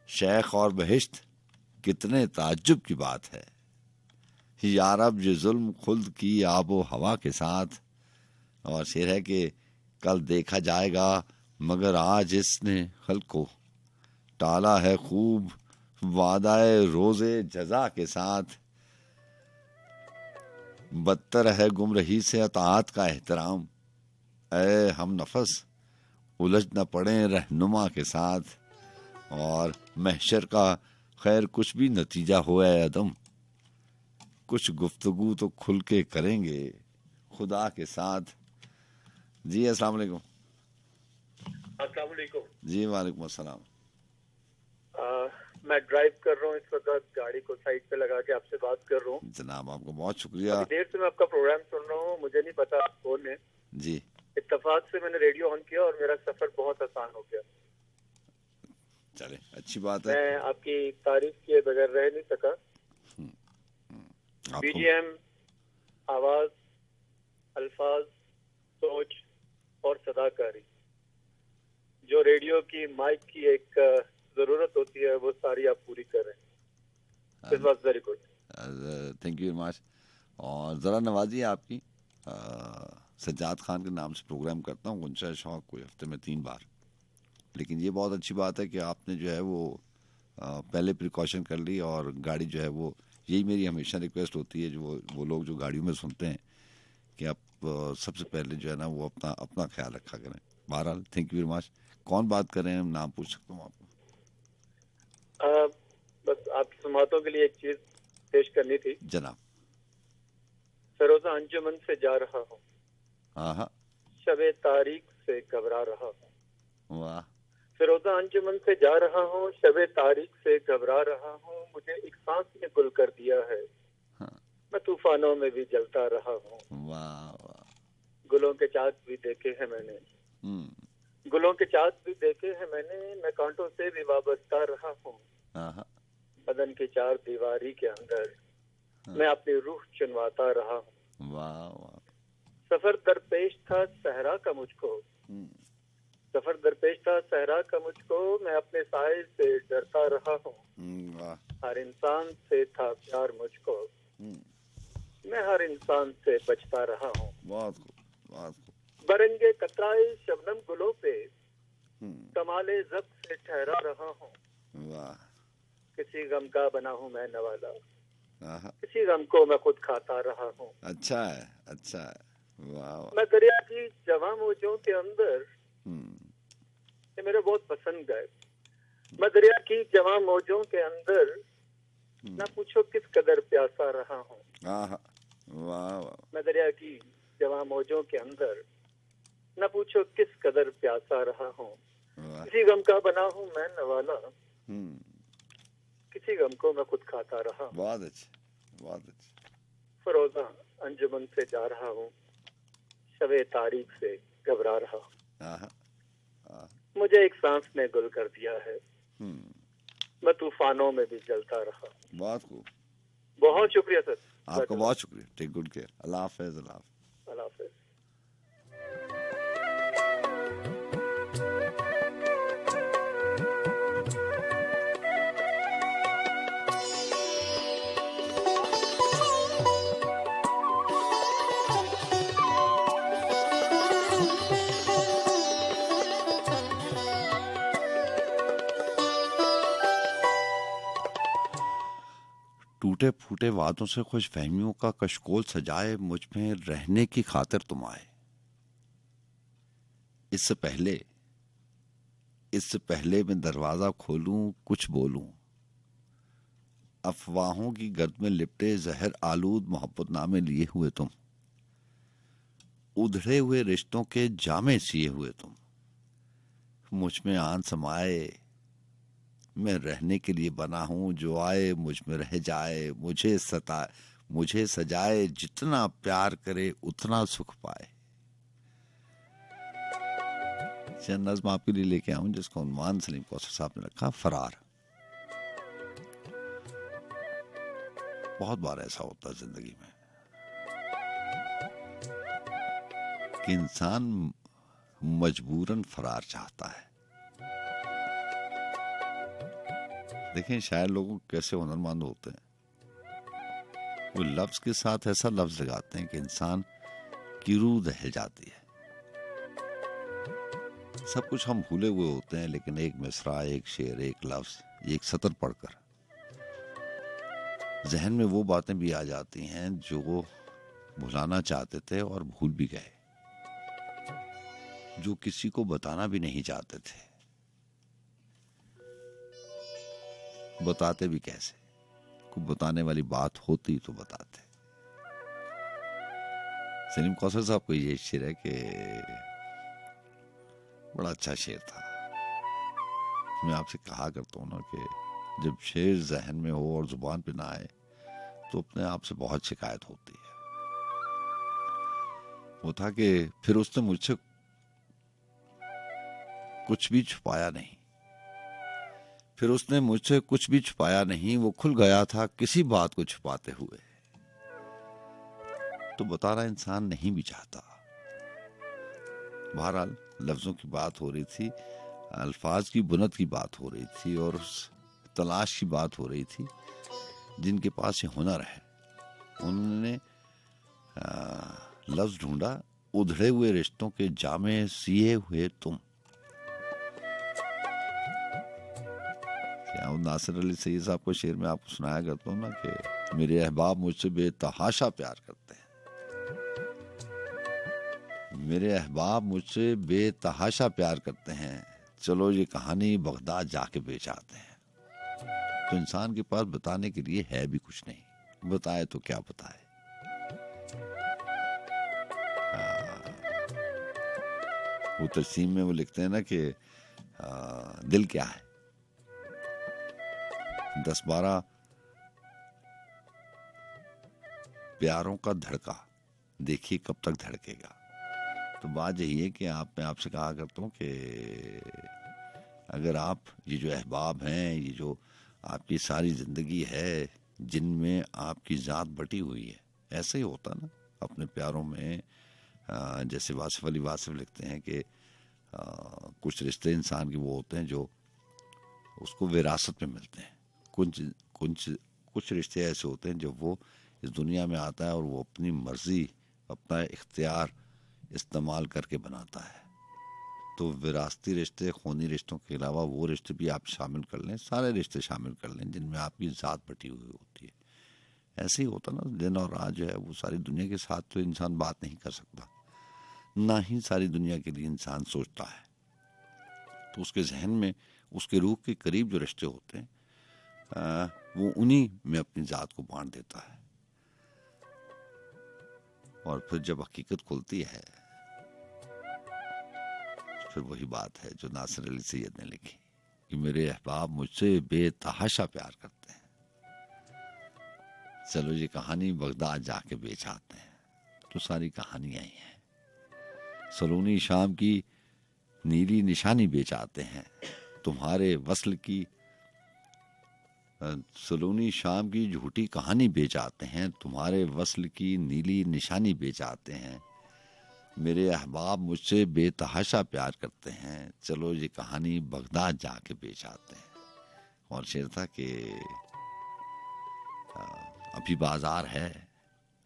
शेख और बहिश्त कितने ताज्जुब की बात है, यारब ये जुल्म खुल्द की आबो हवा के साथ। और शेर है कि कल देखा जाएगा मगर आज इसने खल को टाला है खूब वादाए रोजे जजा के साथ, बदतर है गुमरही से अताअत का एहतराम, ऐ हम नफस उलझ न पड़े रहनुमा के साथ, और महशर का खैर कुछ भी नतीजा हो अदम, कुछ गुफ्तगू तो खुल के करेंगे खुदा के साथ। जी अस्सलाम वालेकुम। अस्सलाम वालेकुम। जी वालेकुम अस्सलाम। मैं ड्राइव कर रहा हूँ इस वक्त, गाड़ी को साइड पे लगा के आपसे बात कर रहा हूँ। जनाब आपको बहुत शुक्रिया। अभी देर से मैं आपका प्रोग्राम सुन रहा हूँ, मुझे नहीं पता आप कौन है। जी इत्तेफाक से मैंने रेडियो ऑन किया और मेरा सफर बहुत आसान हो गया। चले अच्छी बात है। मैं आपकी तारीफ किए बगैर रह नहीं सका। बीजीएम, आवाज, अल्फाज, सोच और सदाकारी, जो रेडियो की माइक की एक जरूरत होती है, वो सारी आप पूरी कर रहे हैं। This was very good. Thank you very much. और ज़रा नवाजी आपकी सज्जाद खान के नाम से प्रोग्राम करता हूँ गुंशा शौक, कोई हफ्ते में 3 बार। लेकिन ये बहुत अच्छी बात है कि आपने जो है वो पहले प्रिकॉशन कर ली, और गाड़ी जो है वो, यही मेरी हमेशा रिक्वेस्ट होती है जो वो लोग जो गाड़ियों में सुनते हैं कि आप सबसे पहले जो है ना वो अपना ख्याल रखा करें। बहरहाल थैंक यू वेरी मच। कौन बात कर रहे हैं, नाम पूछ सकता हूँ आपको? बस आपकी समातों के लिए एक चीज पेश करनी थी जनाब। सरोजा अंजुमन से जा रहा हूँ, हाँ, शबे तारीख से घबरा रहा हूँ। वाह। फिरोजा अंजुमन से जा रहा हूँ, शबे तारीख से घबरा रहा हूँ, मुझे एक सांस ने गुल कर दिया है, हाँ। मैं तूफानों में भी जलता रहा हूँ। वाह वाह। गुलों के चाक भी देखे हैं मैंने, गुलों के चाक भी देखे हैं मैंने, मैं कांटों से भी वाबस्ता रहा हूँ। बदन की 4 दीवारी के अंदर मैं अपनी रूह चुनवाता रहा हूँ। वाह वाह। सफर दरपेश था सहरा का मुझको, सफर दरपेश था सहरा का मुझको, मैं अपने साए से डरता रहा हूँ। हर इंसान से था प्यार मुझको, मैं हर इंसान से बचता रहा हूँ। बहुत खूब। बरंगे कतराए शबनम गुलों पे कमाले जब्त से ठहरा रहा हूँ। वाह। किसी गम का बना हूँ मैं नवाला, किसी गम को मैं खुद खाता रहा हूँ। अच्छा है, अच्छा है। वाह। मैं दरिया की जवां मौजों के अंदर, ये मेरे बहुत पसंद है, मैं दरिया की जवां मौजों के अंदर ना पूछो किस कदर प्यासा रहा हूँ। वाह। मैं दरिया की जवां मौजों के अंदर न पूछो किस कदर प्यासा रहा हूँ। किसी गम का बना हूँ मैं नवाला, किसी गम को मैं खुद खाता रहा। बहुत अच्छे, बहुत अच्छे। फरोजा अंजुमन से जा रहा हूँ, शबे तारीख से घबरा रहा हूँ, मुझे एक सांस ने गुल कर दिया है, मैं तूफानों में भी जलता रहा। बहुत खूब। बहुत शुक्रिया सर, आपका बहुत शुक्रिया। Take good care. अल्लाह हाफिज। अल्लाह हाफिज। टूटे फूटे वादों से खुश फहमियों का कशकोल सजाए, मुझ में रहने की खातिर तुम आए। इससे पहले मैं दरवाजा खोलूं कुछ बोलूं, अफवाहों की गर्द में लिपटे जहर आलूद मोहब्बत नामे लिए हुए तुम। उधड़े हुए रिश्तों के जामे सिए हुए तुम, मुझ में आन समाए, मैं रहने के लिए बना हूं, जो आए मुझ में रह जाए, मुझे सजाए, जितना प्यार करे उतना सुख पाए। नज़्म आपके लिए लेके आऊं जिसका उन्वान सलीम कौसर साहब ने रखा फरार। बहुत बार ऐसा होता है जिंदगी में कि इंसान मजबूरन फरार चाहता है। देखें शायर लोग कैसे हुनरमंद होते हैं, वो लफ्ज के साथ ऐसा लफ्ज लगाते हैं कि इंसान की रूह दहल जाती है। सब कुछ हम भूले हुए होते हैं, लेकिन एक मिसरा, एक शेर, एक लफ्ज, एक सतर पढ़कर जहन में वो बातें भी आ जाती हैं जो वो भुलाना चाहते थे और भूल भी गए, जो किसी को बताना भी नहीं चाहते थे। बताते भी कैसे, कोई बताने वाली बात होती तो बताते। सलीम कौसर साहब को ये शेर है कि बड़ा अच्छा शेर था। मैं आपसे कहा करता हूँ ना कि जब शेर जहन में हो और जुबान पे ना आए तो अपने आप से बहुत शिकायत होती है। वो था कि फिर उसने मुझसे कुछ भी छुपाया नहीं, फिर उसने मुझसे कुछ भी छुपाया नहीं, वो खुल गया था किसी बात को छुपाते हुए। तो बताना इंसान नहीं भी चाहता। बहरहाल लफ्जों की बात हो रही थी, अल्फाज की बुनत की बात हो रही थी और तलाश की बात हो रही थी। जिनके पास ये हुनर है उन्होंने लफ्ज ढूंढा, उधड़े हुए रिश्तों के जामे सिए हुए तुम। नासिर अली सईद साहब को शेर में आपको सुनाया करता हूँ ना कि मेरे अहबाब मुझसे बेतहाशा प्यार करते हैं, मेरे अहबाब मुझसे बेतहाशा प्यार करते हैं, चलो ये कहानी बगदाद जाके बेच आते हैं। तो इंसान के पास बताने के लिए है भी कुछ नहीं, बताए तो क्या बताए। वो तस्सीम में वो लिखते हैं ना कि दिल क्या है, 10-12 प्यारों का धड़का, देखिए कब तक धड़केगा। तो बात यही है कि मैं आपसे कहा करता हूँ कि अगर आप ये जो अहबाब हैं, ये जो आपकी सारी जिंदगी है जिनमें आपकी जात बटी हुई है, ऐसे ही होता ना अपने प्यारों में। जैसे वासिफ अली वासिफ लिखते हैं कि कुछ रिश्ते इंसान के वो होते हैं जो उसको विरासत में मिलते हैं, कुछ रिश्ते ऐसे होते हैं जब वो इस दुनिया में आता है और वो अपनी मर्जी, अपना इख्तियार इस्तेमाल करके बनाता है। तो विरासती रिश्ते, खूनी रिश्तों के अलावा वो रिश्ते भी आप शामिल कर लें, सारे रिश्ते शामिल कर लें जिनमें आपकी ज़ात बटी हुई होती है। ऐसे ही होता ना, दिन और रात जो है वो सारी दुनिया के साथ तो इंसान बात नहीं कर सकता, ना ही सारी दुनिया के लिए इंसान सोचता है। तो उसके जहन में उसके रूह के करीब जो रिश्ते होते हैं वो उन्हीं में अपनी ज़ात को बांट देता है। और फिर जब हकीकत खुलती है फिर वही बात है जो नासिर अली सैयद ने लिखी कि मेरे अहबाब मुझसे बेतहाशा प्यार करते हैं, चलो ये कहानी बगदाद जाके बेच आते हैं। तो सारी कहानियां ही हैं। सलोनी शाम की नीली निशानी बेच आते हैं, तुम्हारे वस्ल की सलोनी शाम की झूठी कहानी बेच आते हैं, तुम्हारे वस्ल की नीली निशानी बेच आते हैं। मेरे अहबाब मुझसे बेतहाशा प्यार करते हैं, चलो ये कहानी बगदाद जाके बेच आते हैं। और शेर था कि अभी बाजार है,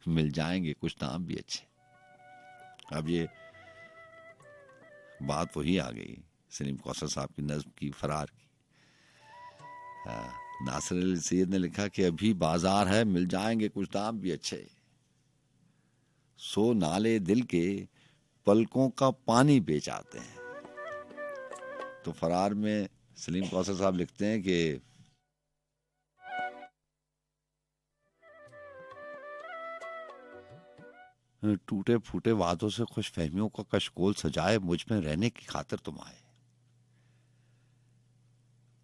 मिल जाएंगे कुछ नाम भी अच्छे। अब ये बात वही आ गई सलीम कौसर साहब की नज्म की, फरार की। नासिर अली सैयद ने लिखा कि अभी बाजार है, मिल जाएंगे कुछ नाम भी अच्छे, सो नाले दिल के पलकों का पानी बेच आते हैं। तो फरार में सलीम कौसर साहब लिखते हैं कि टूटे फूटे वादों से खुशफहमियों का कशकोल सजाए मुझ में रहने की खातिर तुम आए।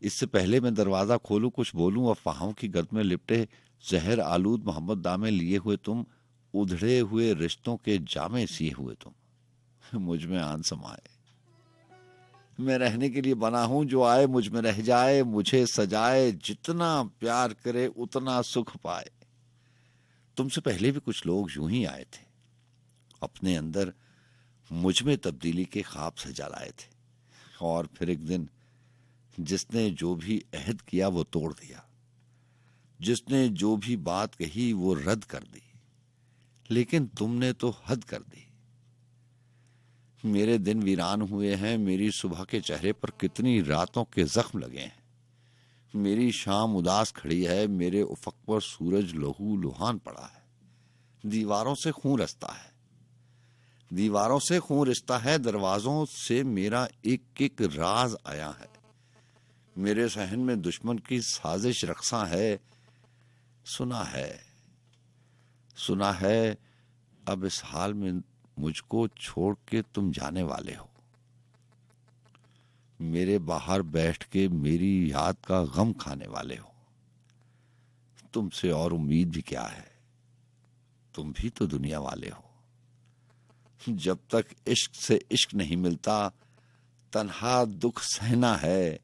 इससे पहले मैं दरवाजा खोलूं, कुछ बोलूं, अफवाहों की गर्द में लिपटे जहर आलूद मोहम्मद दामे लिए हुए तुम, उधड़े हुए रिश्तों के जामे सिए हुए तुम मुझ में आन समाए। मैं रहने के लिए बना हूं, जो आए मुझ में रह जाए, मुझे सजाए, जितना प्यार करे उतना सुख पाए। तुमसे पहले भी कुछ लोग यूं ही आए थे, अपने अंदर मुझ में तब्दीली के ख्वाब सजा लाए थे, और फिर एक दिन जिसने जो भी अहद किया वो तोड़ दिया, जिसने जो भी बात कही वो रद्द कर दी, लेकिन तुमने तो हद कर दी। मेरे दिन वीरान हुए हैं, मेरी सुबह के चेहरे पर कितनी रातों के जख्म लगे हैं। मेरी शाम उदास खड़ी है, मेरे उफक पर सूरज लहू लुहान पड़ा है। दीवारों से खून रिश्ता है, दीवारों से खून रिश्ता है, दरवाजों से मेरा एक एक राज आया है। मेरे सहन में दुश्मन की साजिश रक्सा है। सुना है अब इस हाल में मुझको छोड़ के तुम जाने वाले हो। मेरे बाहर बैठ के मेरी याद का गम खाने वाले हो। तुमसे और उम्मीद भी क्या है, तुम भी तो दुनिया वाले हो। जब तक इश्क से इश्क नहीं मिलता, तन्हा दुख सहना है।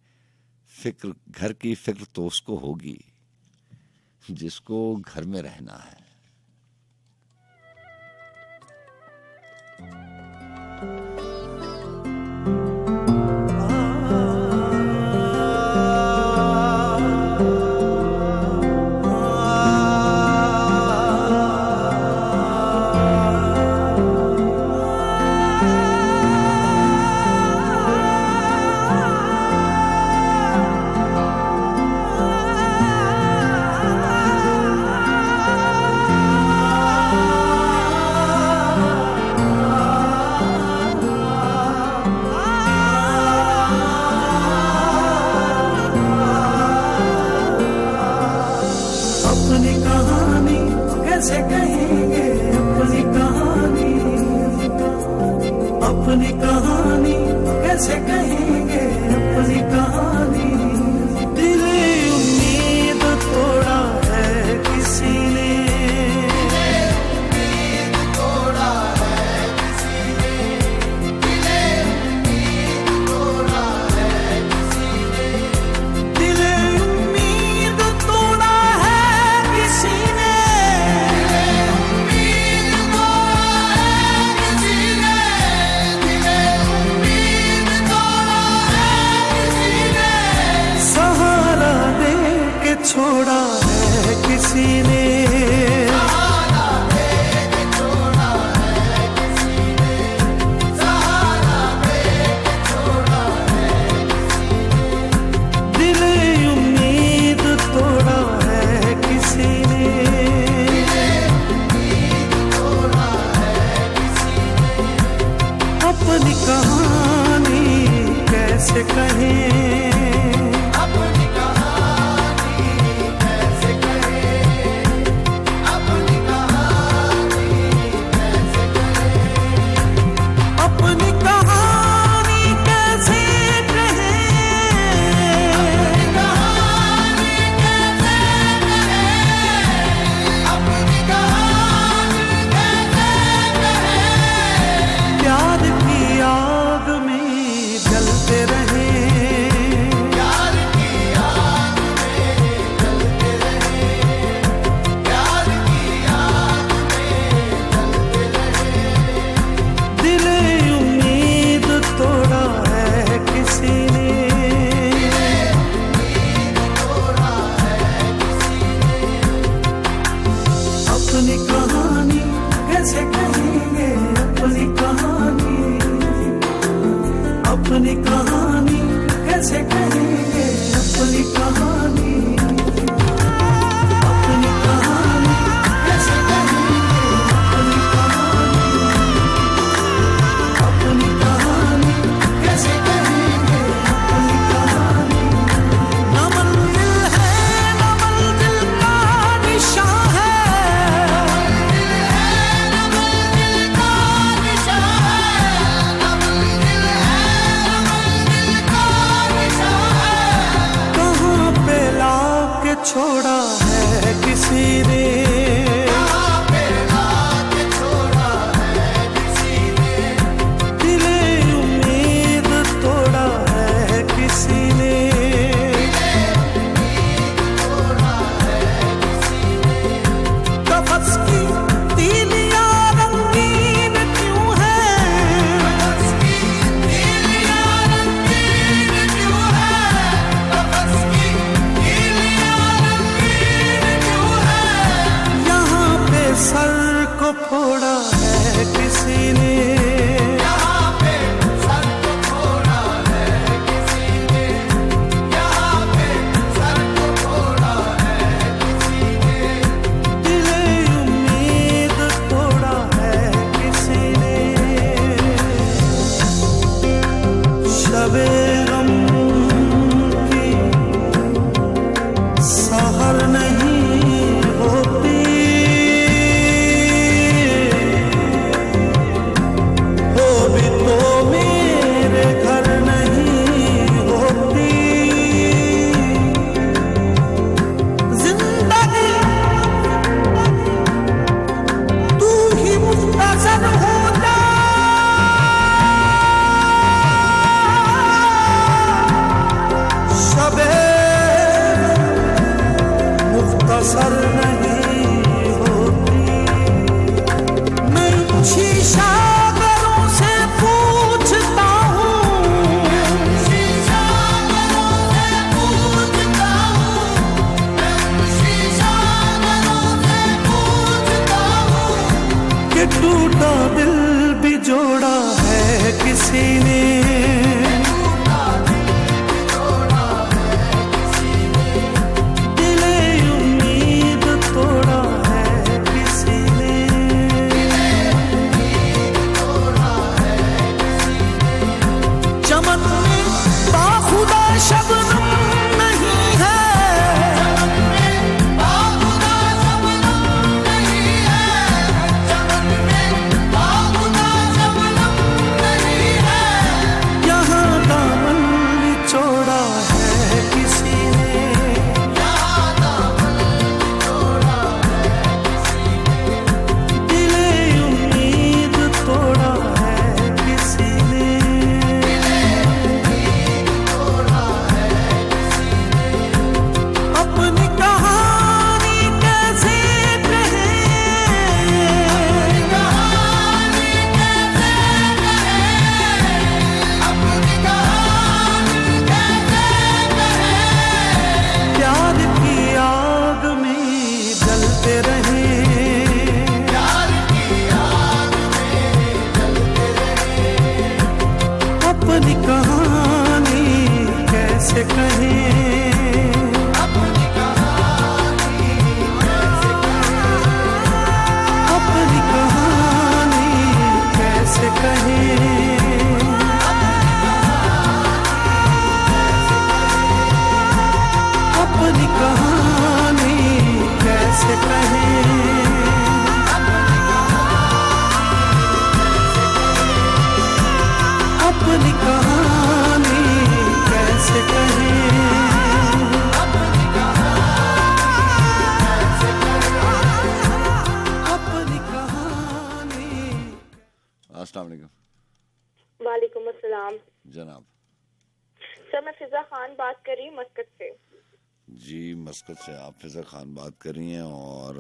फिक्र घर की फिक्र तो उसको होगी जिसको घर में रहना है। अपनी कहानी कैसे कहेंगे, अपनी कहानी। दिल उम्मीद तोड़ा है किसी ने, उम्मीद तोड़ा है किसी ने, दिल उम्मीद तोड़ा है किसी ने, दिल उम्मीद तोड़ा है किसी ने, उम्मीद तोड़ा है किसी ने, सहारा दे के छोड़ा है किसी ने, सहारा दे के छोड़ा है किसी ने, सहारा दे के छोड़ा है किसी ने, दिल उम्मीद तोड़ा है किसी ने, उम्मीद तोड़ा है किसी ने। अपनी कहानी कैसे कहें, अपनी कहानी कैसे कहें, अपनी कहानी कैसे कहें, अपनी कहानी कैसे कहें, अपनी कहानी कैसे कहें, अपनी कहानी कैसे कहें। प्यार की आग में जलते रहे, प्यार की किसी ने, दिले उम्मीद तोड़ा है किसी ने, चमन में बाखुदा शबनम नहीं है, यहाँ दामन निचोड़ा है किसी ने, दिले उम्मीद तोड़ा है किसी ने, अपनी कहानी कैसे प्यार की आग में जलते रहे, अपनी कहानी कैसे कहें, अपनी कहानी कैसे कहें, अपनी कहानी कैसे कहें, अपनी कहानी कैसे कहें, अपनी कहानी। अस्सलाम वालेकुम। वालेकुम अस्सलाम। जनाब सर मैं फिजा खान बात कर रही हूँ मस्कत से। जी, मस्कत से आप फिजा खान बात कर रही हैं और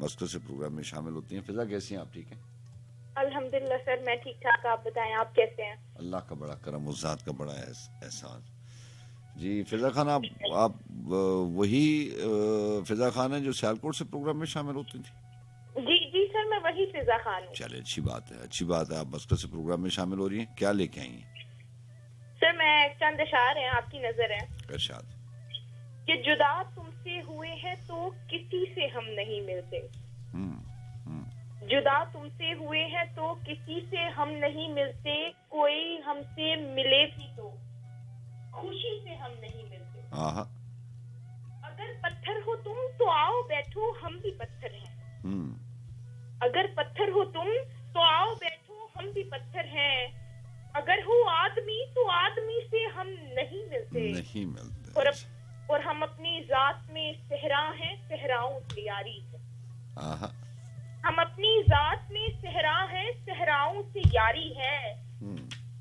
मस्कत से प्रोग्राम में शामिल होती हैं। फिजा कैसी हैं आप? ठीक हैं? अल्हम्दुलिल्लाह सर मैं ठीक ठाक, आप बताएं आप कैसे हैं? अल्लाह का बड़ा करम, उस ज़ात का बड़ा एहसान। जी फिजा खान, आप वही फिजा खान है जो सियालकोट से प्रोग्राम में शामिल होती थी? जी जी सर मैं वही फिजा खान हूँ। चले, अच्छी बात है, अच्छी बात है। आप मस्कत से प्रोग्राम में शामिल हो रही हैं। क्या लेके आई हैं? सर मैं चंद अशार हैं आपकी नजर है इरशाद। कि जुदा तुमसे हुए हैं तो किसी से हम नहीं मिलते, जुदा तुमसे हुए हैं तो किसी से हम नहीं मिलते, कोई हमसे मिले भी तो खुशी से हम नहीं मिलते। आहा। अगर पत्थर हो तुम तो आओ बैठो, हम भी पत्थर हैं। अगर पत्थर हो तुम तो आओ बैठो, हम भी पत्थर हैं। अगर हो आदमी तो आदमी से हम नहीं मिलते, नहीं मिलते। और हम अपनी जात में सहरा हैं, सहराओं से यारी है। आहा। हम अपनी जात में सहरा हैं, सहराओं से यारी है।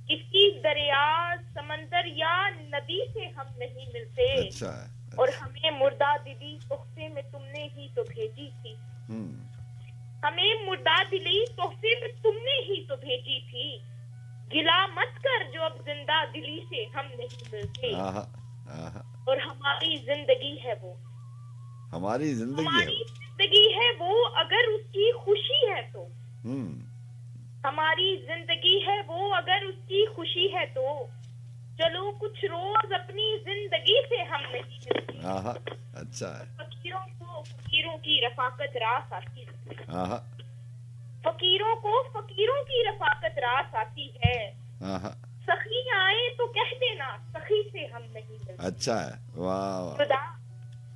किसी दरिया समंदर या नदी से हम नहीं मिलते। अच्छा है। और हमें मुर्दा दिली तोहफे में तुमने ही तो भेजी थी, हमें मुर्दा दिली तोहफे में तुमने ही तो भेजी थी। गिला मत कर जो अब जिंदा दिली से हम नहीं मिलते। आहा, आहा। और हमारी जिंदगी है वो, हमारी जिंदगी है वो, अगर उसकी खुशी है तो। हमारी जिंदगी है वो, अगर उसकी खुशी है तो। चलो कुछ रोज अपनी जिंदगी से हम नहीं मिलते। आहा, अच्छा है। फकीरों को फकीरों की रफाकत रास आती है। आहा। फकीरों को फकीरों की रफाकत रास आती है। आहा। सखी आए तो कह देना, सखी से हम नहीं मिलते। अच्छा है, वाह। खुदा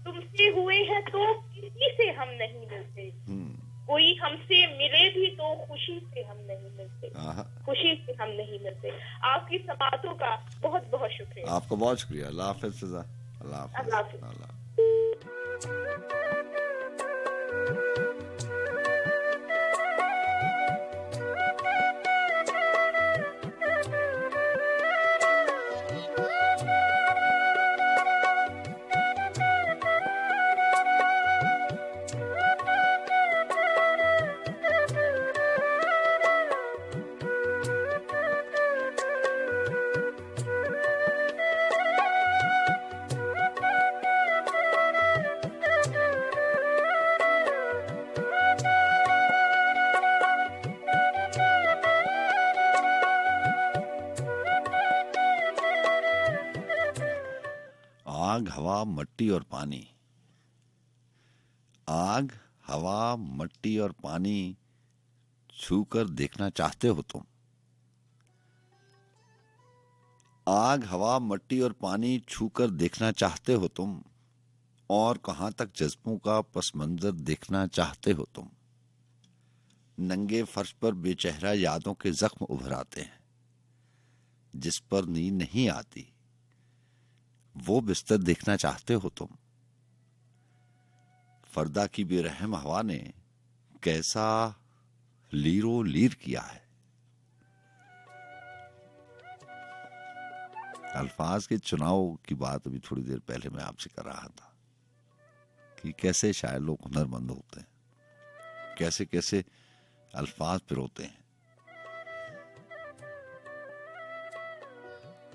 तुमसे हुए हैं तो किसी से हम नहीं मिलते, कोई हमसे मिले भी तो खुशी से हम नहीं मिलते, खुशी से हम नहीं मिलते। आपकी समातों का बहुत बहुत शुक्रिया। आपका बहुत शुक्रिया। अल्लाह हाफिज़ फिजा। अल्लाह हाफिज़। आग, हवा, मट्टी और पानी। आग, हवा, मट्टी और पानी छूकर देखना चाहते हो तुम। आग, हवा, मट्टी और पानी छूकर देखना चाहते हो तुम, और कहां तक जज्बों का पस मंजर देखना चाहते हो तुम। नंगे फर्श पर बेचेहरा यादों के जख्म उभर आते हैं, जिस पर नींद नहीं आती वो बिस्तर देखना चाहते हो तुम। फरदा की बेरहम हवा ने कैसा लीरो लीर किया है। अल्फाज के चुनाव की बात अभी थोड़ी देर पहले मैं आपसे कर रहा था कि कैसे शायर लोग हुनरमंद होते हैं, कैसे कैसे अल्फाज पिरोते हैं।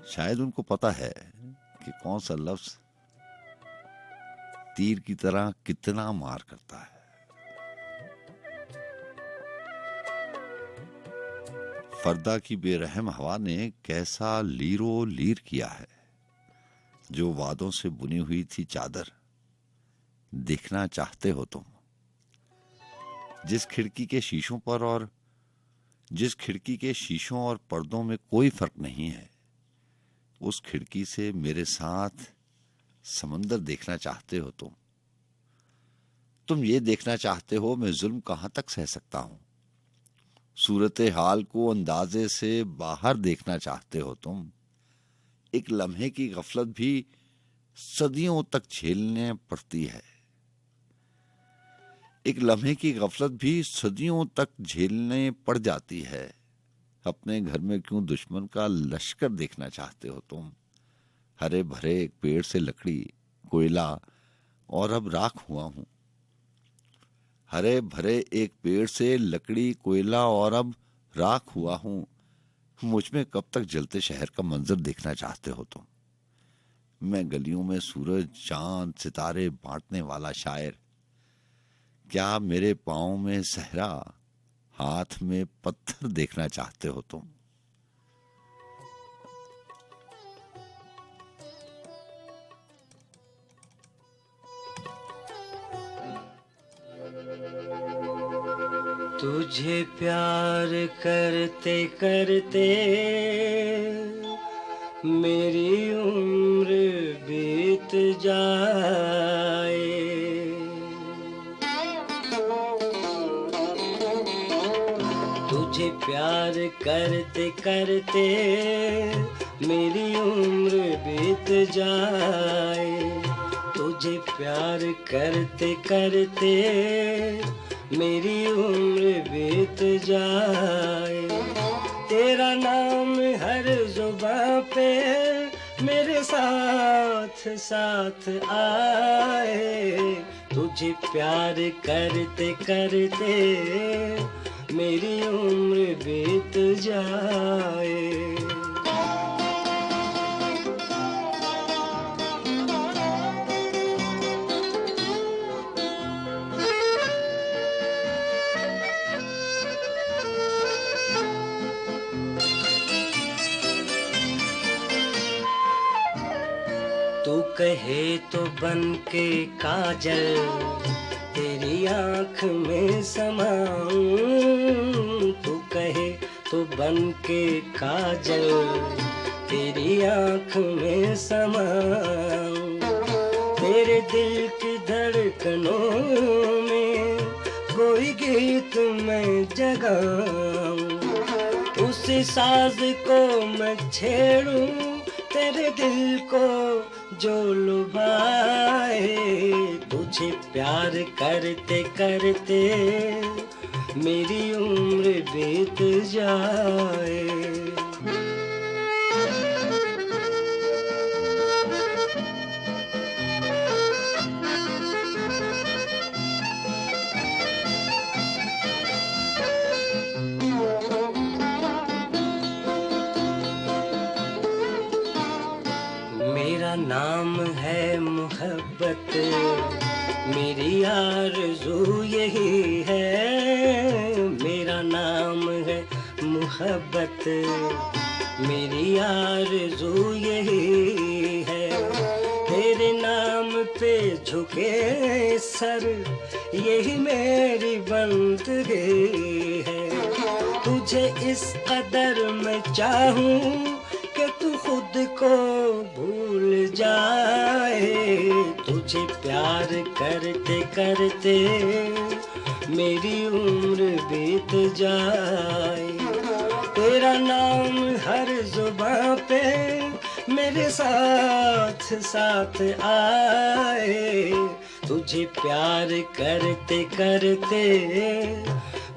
शायद उनको पता है कि कौन सा लफ्ज तीर की तरह कितना मार करता है। फरदा की बेरहम हवा ने कैसा लीरो लीर किया है, जो वादों से बुनी हुई थी चादर देखना चाहते हो तुम। जिस खिड़की के शीशों और पर्दों में कोई फर्क नहीं है, उस खिड़की से मेरे साथ समंदर देखना चाहते हो तुम। तुम ये देखना चाहते हो मैं जुल्म कहां तक सह सकता हूं। सूरत हाल को अंदाजे से बाहर देखना चाहते हो तुम। एक लम्हे की गफलत भी सदियों तक झेलने पड़ती है। एक लम्हे की गफलत भी सदियों तक झेलने पड़ जाती है। अपने घर में क्यों दुश्मन का लश्कर देखना चाहते हो तुम। हरे भरे एक पेड़ से लकड़ी, कोयला और अब राख हुआ हूं। हरे भरे एक पेड़ से लकड़ी, कोयला और अब राख हुआ हूं। मुझ में कब तक जलते शहर का मंजर देखना चाहते हो तुम। मैं गलियों में सूरज, चांद, सितारे बांटने वाला शायर। क्या मेरे पांव में सहरा, हाथ में पत्थर देखना चाहते हो तुम। तुझे प्यार करते करते मेरी उम्र बीत जाए। तुझे प्यार करते करते मेरी उम्र बीत जाए। तुझे प्यार करते करते मेरी उम्र बीत जाए। तेरा नाम हर जुबां पे मेरे साथ साथ आए। तुझे प्यार करते करते मेरी उम्र बीत जाए। तू कहे तो बन के काजल तेरी आँख में समाऊं। तू कहे तो बन के काजल तेरी आँख में समाऊं। तेरे दिल की धड़कनों में कोई गीत मैं जगाऊं। उस साज को मैं छेड़ूं, तेरे दिल को जो लुभाए। तुझे प्यार करते करते मेरी उम्र बीत जाए। मेरा नाम है मोहब्बत, मेरी आरज़ू यही है। मेरा नाम है मोहब्बत, मेरी आरज़ू यही है। तेरे तेरे नाम पे झुके सर, यही मेरी बंदगी है। तुझे इस कदर मैं चाहूं कि तू खुद को भूल जाए। तुझे प्यार करते करते मेरी उम्र बीत जाए। तेरा नाम हर जुबां पे मेरे साथ साथ आए। तुझे प्यार करते करते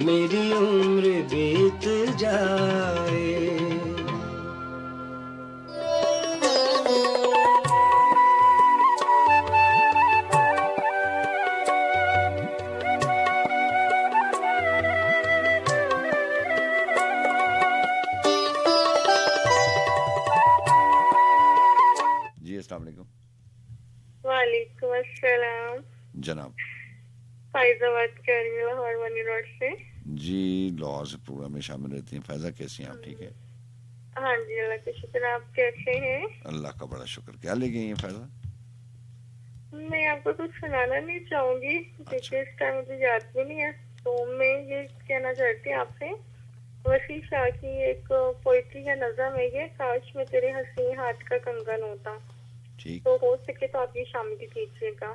मेरी उम्र बीत जाए। वालेकुम अस्सलाम। जनाब फायजा बात कर रही हूँ लाहौर वानी रोड से। जी, लाहौर से प्रोग्राम में शामिल रहती हैं। फैजा कैसी हैं आप? ठीक है? हाँ जी, अल्लाह का शुक्र। आप कैसे हैं? अल्लाह का बड़ा शुक्र। क्या ले गई हैं फैजा? मैं आपको कुछ सुनाना नहीं चाहूंगी क्योंकि इस टाइम मुझे याद भी नहीं है। तो मैं ये कहना चाहती हूँ आपसे, वसी शाह की एक पोइट्री का नज़म है ये, काश में तेरे हंसी हाथ का कंगन होता। ठीक, तो हो सके तो आप ये शामिल कीजिएगा।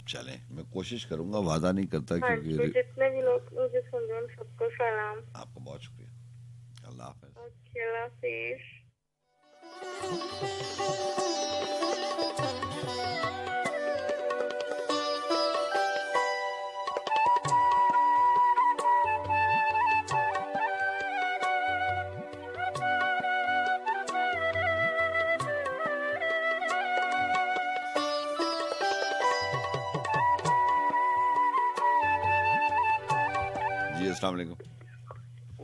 चले, मैं कोशिश करूंगा, वादा नहीं करता हाँ, क्योंकि जितने भी लोग मुझे सुन रहे हैं उन सबको सलाम। आपका बहुत शुक्रिया। अल्लाह हाफ़िज़। ओके, अल्लाह हाफिज। जी, अस्सलाम वालेकुम।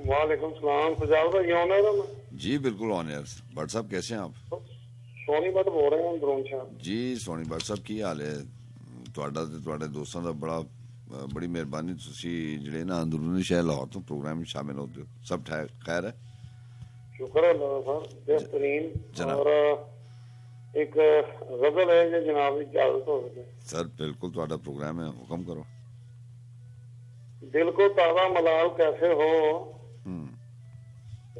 वालेकुम सलाम। सजाल भाई ऑन है ना? जी बिल्कुल ऑन एयर। भट्ट साहब कैसे हैं आप? सोनी भट्ट बोल रहे हैं अंदरों से। जी सोनी भट्ट साहब की हाल है? ਤੁਹਾਡਾ ਤੇ ਤੁਹਾਡੇ ਦੋਸਤਾਂ ਦਾ ਬੜੀ ਮਿਹਰਬਾਨੀ, ਤੁਸੀਂ ਜਿਹੜੇ ਨਾ ਅੰਦਰੂਨੀ ਸ਼ਹਿਰ ਲਾਹੌਰ ਤੋਂ ਪ੍ਰੋਗਰਾਮ ਵਿੱਚ ਸ਼ਾਮਿਲ ਹੋते हो। सब खैर है? शुक्र है अल्लाह सर, बेहतरीन। जनाब। और एक गजल है जो जनाब की इजाजत हो सके। सर बिल्कुल, ਤੁਹਾਡਾ प्रोग्राम है, हुक्म करो। दिल को ताज़ा मलाल कैसे हो,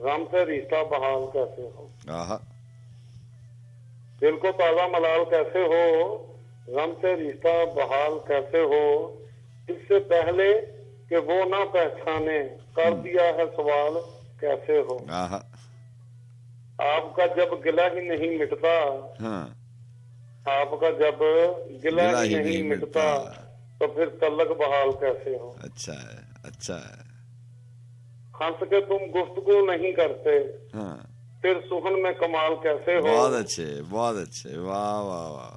गम से रिश्ता बहाल कैसे हो। आहा। दिल को ताज़ा मलाल कैसे हो, गम से रिश्ता बहाल कैसे हो। इससे पहले कि वो ना पहचाने, कर दिया है सवाल कैसे हो। आहा। आपका जब गिला ही नहीं मिटता, हाँ। आपका जब गिला ही नहीं मिटता, तो फिर तलक बहाल कैसे हो। अच्छा है, अच्छा है। हंस के तुम गुफ्तगू नहीं करते, हाँ। फिर सुहन में कमाल कैसे हो। बहुत अच्छे, बहुत अच्छे, वाह वाह वाह।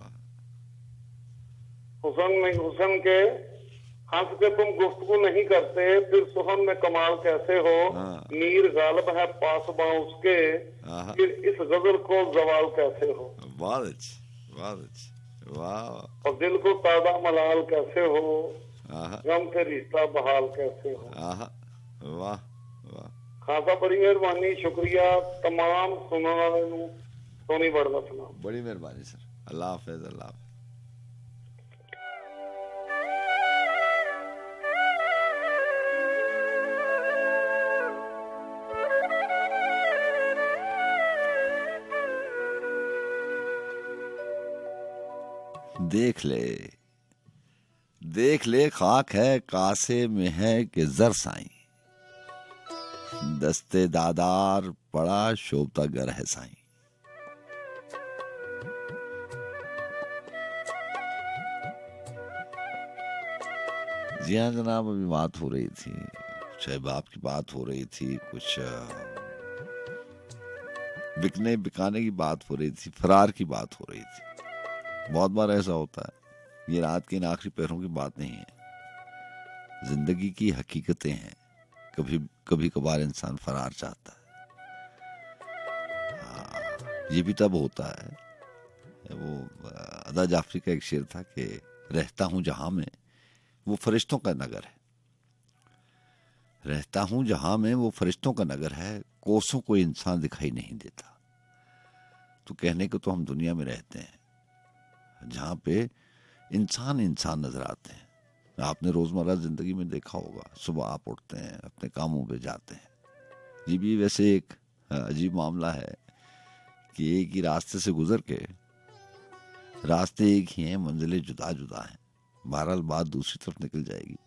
हुसन के हंस के तुम गुफ्तगू नहीं करते, फिर सुहन में कमाल कैसे हो। हाँ। मीर गालिब है पासबां उसके, फिर इस गजल को जवाल कैसे हो। बहुत अच्छे, बहुत अच्छे, वाह। और दिल को ताज़ा मलाल कैसे हो, आहा। गम से रिश्ता बहाल कैसे हो। आहा, वाह वाह। खासा बड़ी मेहरबानी, शुक्रिया तमाम सुनने वालों ਨੂੰ। सोनी भट्ट ਦਾ सुना। बड़ी मेहरबानी सर। अल्लाह हाफिज। अल्लाह हाफिज। देख ले खाक है कासे में है कि जर साईं, दस्ते दादार पड़ा शोभता गर है साईं। जी हाँ जनाब, अभी बात हो रही थी, शहबाब की बात हो रही थी, कुछ बिकने बिकाने की बात हो रही थी, फरार की बात हो रही थी। बहुत बार ऐसा होता है, ये रात के इन आखिरी पैरों की बात नहीं है, जिंदगी की हकीकतें हैं। कभी कभी कभार इंसान फरार चाहता है। ये भी तब होता है, वो अदा जाफरी का एक शेर था कि रहता हूं जहां में वो फरिश्तों का नगर है, रहता हूं जहां में वो फरिश्तों का नगर है, कोसों कोई इंसान दिखाई नहीं देता। तो कहने को तो हम दुनिया में रहते हैं, जहाँ पे इंसान इंसान नजर आते हैं। आपने रोजमर्रा जिंदगी में देखा होगा, सुबह आप उठते हैं, अपने कामों पे जाते हैं। ये भी वैसे एक अजीब मामला है कि एक ही रास्ते से गुजर के, रास्ते एक ही हैं, मंजिलें जुदा जुदा हैं, बहरहाल बात दूसरी तरफ निकल जाएगी।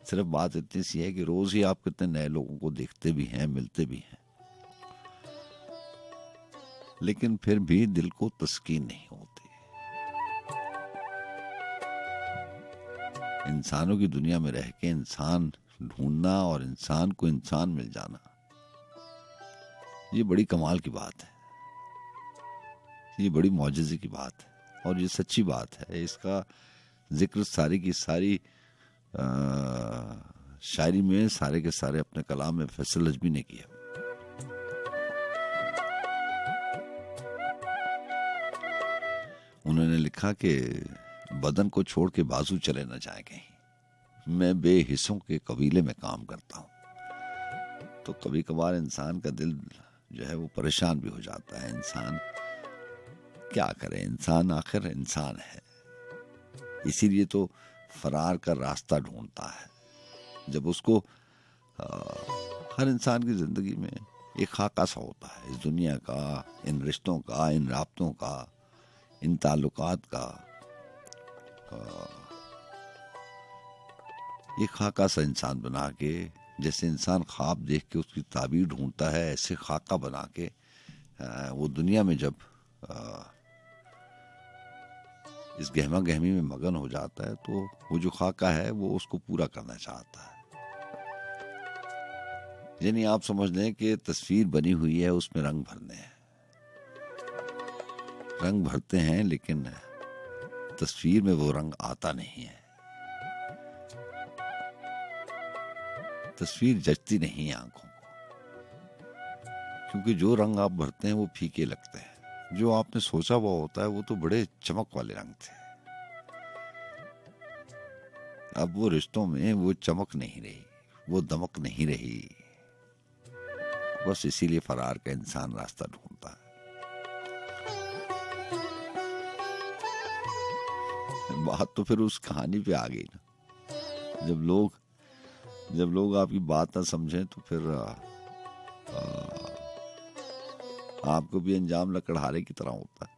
सिर्फ बात इतनी सी है कि रोज ही आप कितने नए लोगों को देखते भी हैं, मिलते भी हैं, लेकिन फिर भी दिल को तस्कीन नहीं होती। इंसानों की दुनिया में रह के इंसान ढूंढना और इंसान को इंसान मिल जाना, ये बड़ी कमाल की बात है, ये बड़ी मौजज़े की बात है और ये सच्ची बात है। इसका जिक्र सारी की सारी शायरी में सारे के सारे अपने कलाम में फैसल लजमी ने किया। उन्होंने लिखा कि बदन को छोड़ के बाजू चले न जाए कहीं, मैं बेहिस्सों के कबीले में काम करता हूं। तो कभी कभार इंसान का दिल जो है वो परेशान भी हो जाता है। इंसान क्या करे, इंसान आखिर इंसान है, इसीलिए तो फरार का रास्ता ढूंढता है। जब उसको हर इंसान की जिंदगी में एक खाका सा होता है, इस दुनिया का, इन रिश्तों का, इन राब्तों का, इन ताल्लुकात का, एक खाका सा इंसान बना के, जैसे इंसान ख्वाब देख के उसकी ताबीर ढूंढता है, ऐसे खाका बना के वो दुनिया में जब इस गहमा गहमी में मगन हो जाता है तो वो जो खाका है वो उसको पूरा करना चाहता है। यानी आप समझ लें कि तस्वीर बनी हुई है, उसमें रंग भरने हैं, रंग भरते हैं, लेकिन तस्वीर में वो रंग आता नहीं है, तस्वीर जचती नहीं है आंखों को, क्योंकि जो रंग आप भरते हैं वो फीके लगते हैं। जो आपने सोचा हुआ होता है वो तो बड़े चमक वाले रंग थे। अब वो रिश्तों में वो चमक नहीं रही, वो दमक नहीं रही, बस इसीलिए फरार का इंसान रास्ता ढूंढता है। बात तो फिर उस कहानी पे आ गई ना, जब लोग आपकी बात ना समझें तो फिर आपको भी अंजाम लकड़हारे की तरह होता है।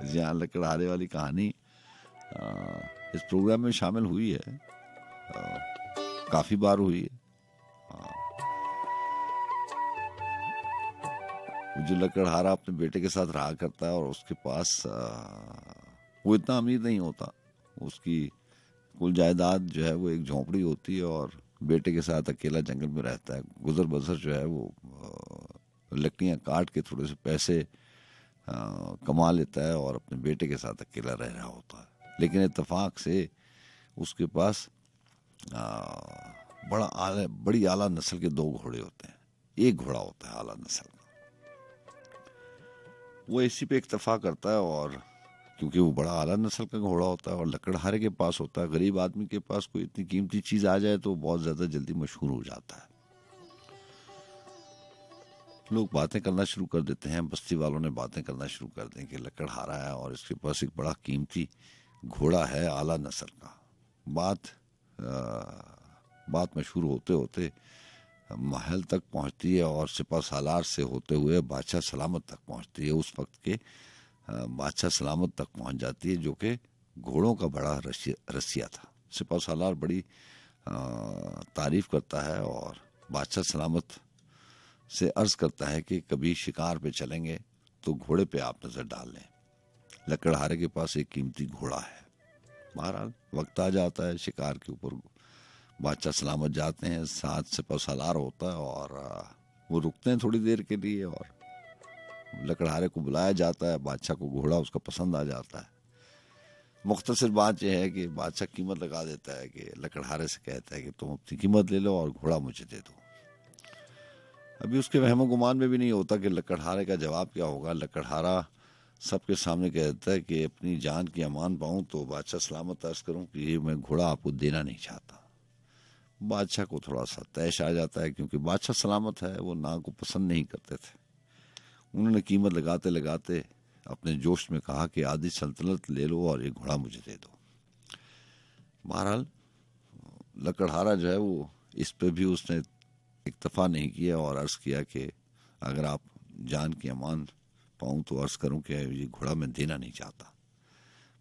यहाँ लकड़हारे वाली कहानी इस प्रोग्राम में शामिल हुई है, काफी बार हुई है। जो लकड़हारा अपने बेटे के साथ रहा करता है और उसके पास वो इतना अमीर नहीं होता, उसकी कुल जायदाद जो है वो एक झोंपड़ी होती है और बेटे के साथ अकेला जंगल में रहता है। गुजर बसर जो है वो लकड़ियां काट के थोड़े से पैसे कमा लेता है और अपने बेटे के साथ अकेला रह रहा होता है। लेकिन इत्तेफाक से उसके पास बड़ी आला नस्ल के 2 घोड़े होते हैं, एक घोड़ा होता है आला नस्ल का। वो इसी पे इक्तफा करता है और क्योंकि वो बड़ा आला नस्ल का घोड़ा होता है और लकड़हारे के पास होता है, गरीब आदमी के पास कोई इतनी कीमती चीज आ जाए तो बहुत ज्यादा जल्दी मशहूर हो जाता है। लोग बातें करना शुरू कर देते हैं, बस्ती वालों ने बातें करना शुरू कर दी कि लकड़हारा है और इसके पास एक बड़ा कीमती घोड़ा है आला नस्ल का। बात मशहूर होते होते महल तक पहुंचती है और सिपा सालार से होते हुए बादशाह सलामत तक पहुंचती है। उस वक्त के बादशाह सलामत तक पहुंच जाती है, जो कि घोड़ों का बड़ा रसिया था। सिपा सालार बड़ी तारीफ करता है और बादशाह सलामत से अर्ज करता है कि कभी शिकार पे चलेंगे तो घोड़े पे आप नजर डाल लें, लकड़हारे के पास एक कीमती घोड़ा है। बहरहाल वक्त आ जाता है, शिकार के ऊपर बादशाह सलामत जाते हैं, साथ सिपा सालार होता है और वो रुकते हैं थोड़ी देर के लिए और लकड़हारे को बुलाया जाता है। बादशाह को घोड़ा उसका पसंद आ जाता है। मुख्तसर बात यह है कि बादशाह कीमत लगा देता है कि लकड़हारे से कहता है कि तुम अपनी कीमत ले लो और घोड़ा मुझे दे दो। अभी उसके वहमो गुमान में भी नहीं होता कि लकड़हारे का जवाब क्या होगा। लकड़हारा सबके सामने कहता है कि अपनी जान की अमान पाऊं तो बादशाह सलामत अर्ज करूं कि ये मैं घोड़ा आपको देना नहीं चाहता। बादशाह को थोड़ा सा तैश आ जाता है, क्योंकि बादशाह सलामत है, वो ना को पसंद नहीं करते थे। उन्होंने कीमत लगाते लगाते अपने जोश में कहा कि आधी सल्तनत ले लो और ये घोड़ा मुझे दे दो। बहरहाल लकड़हारा जो है वो इस पे भी उसने इक्तफा नहीं किया और अर्ज किया कि अगर आप जान की अमान पाऊं तो अर्ज करूं कि ये घोड़ा मैं देना नहीं चाहता।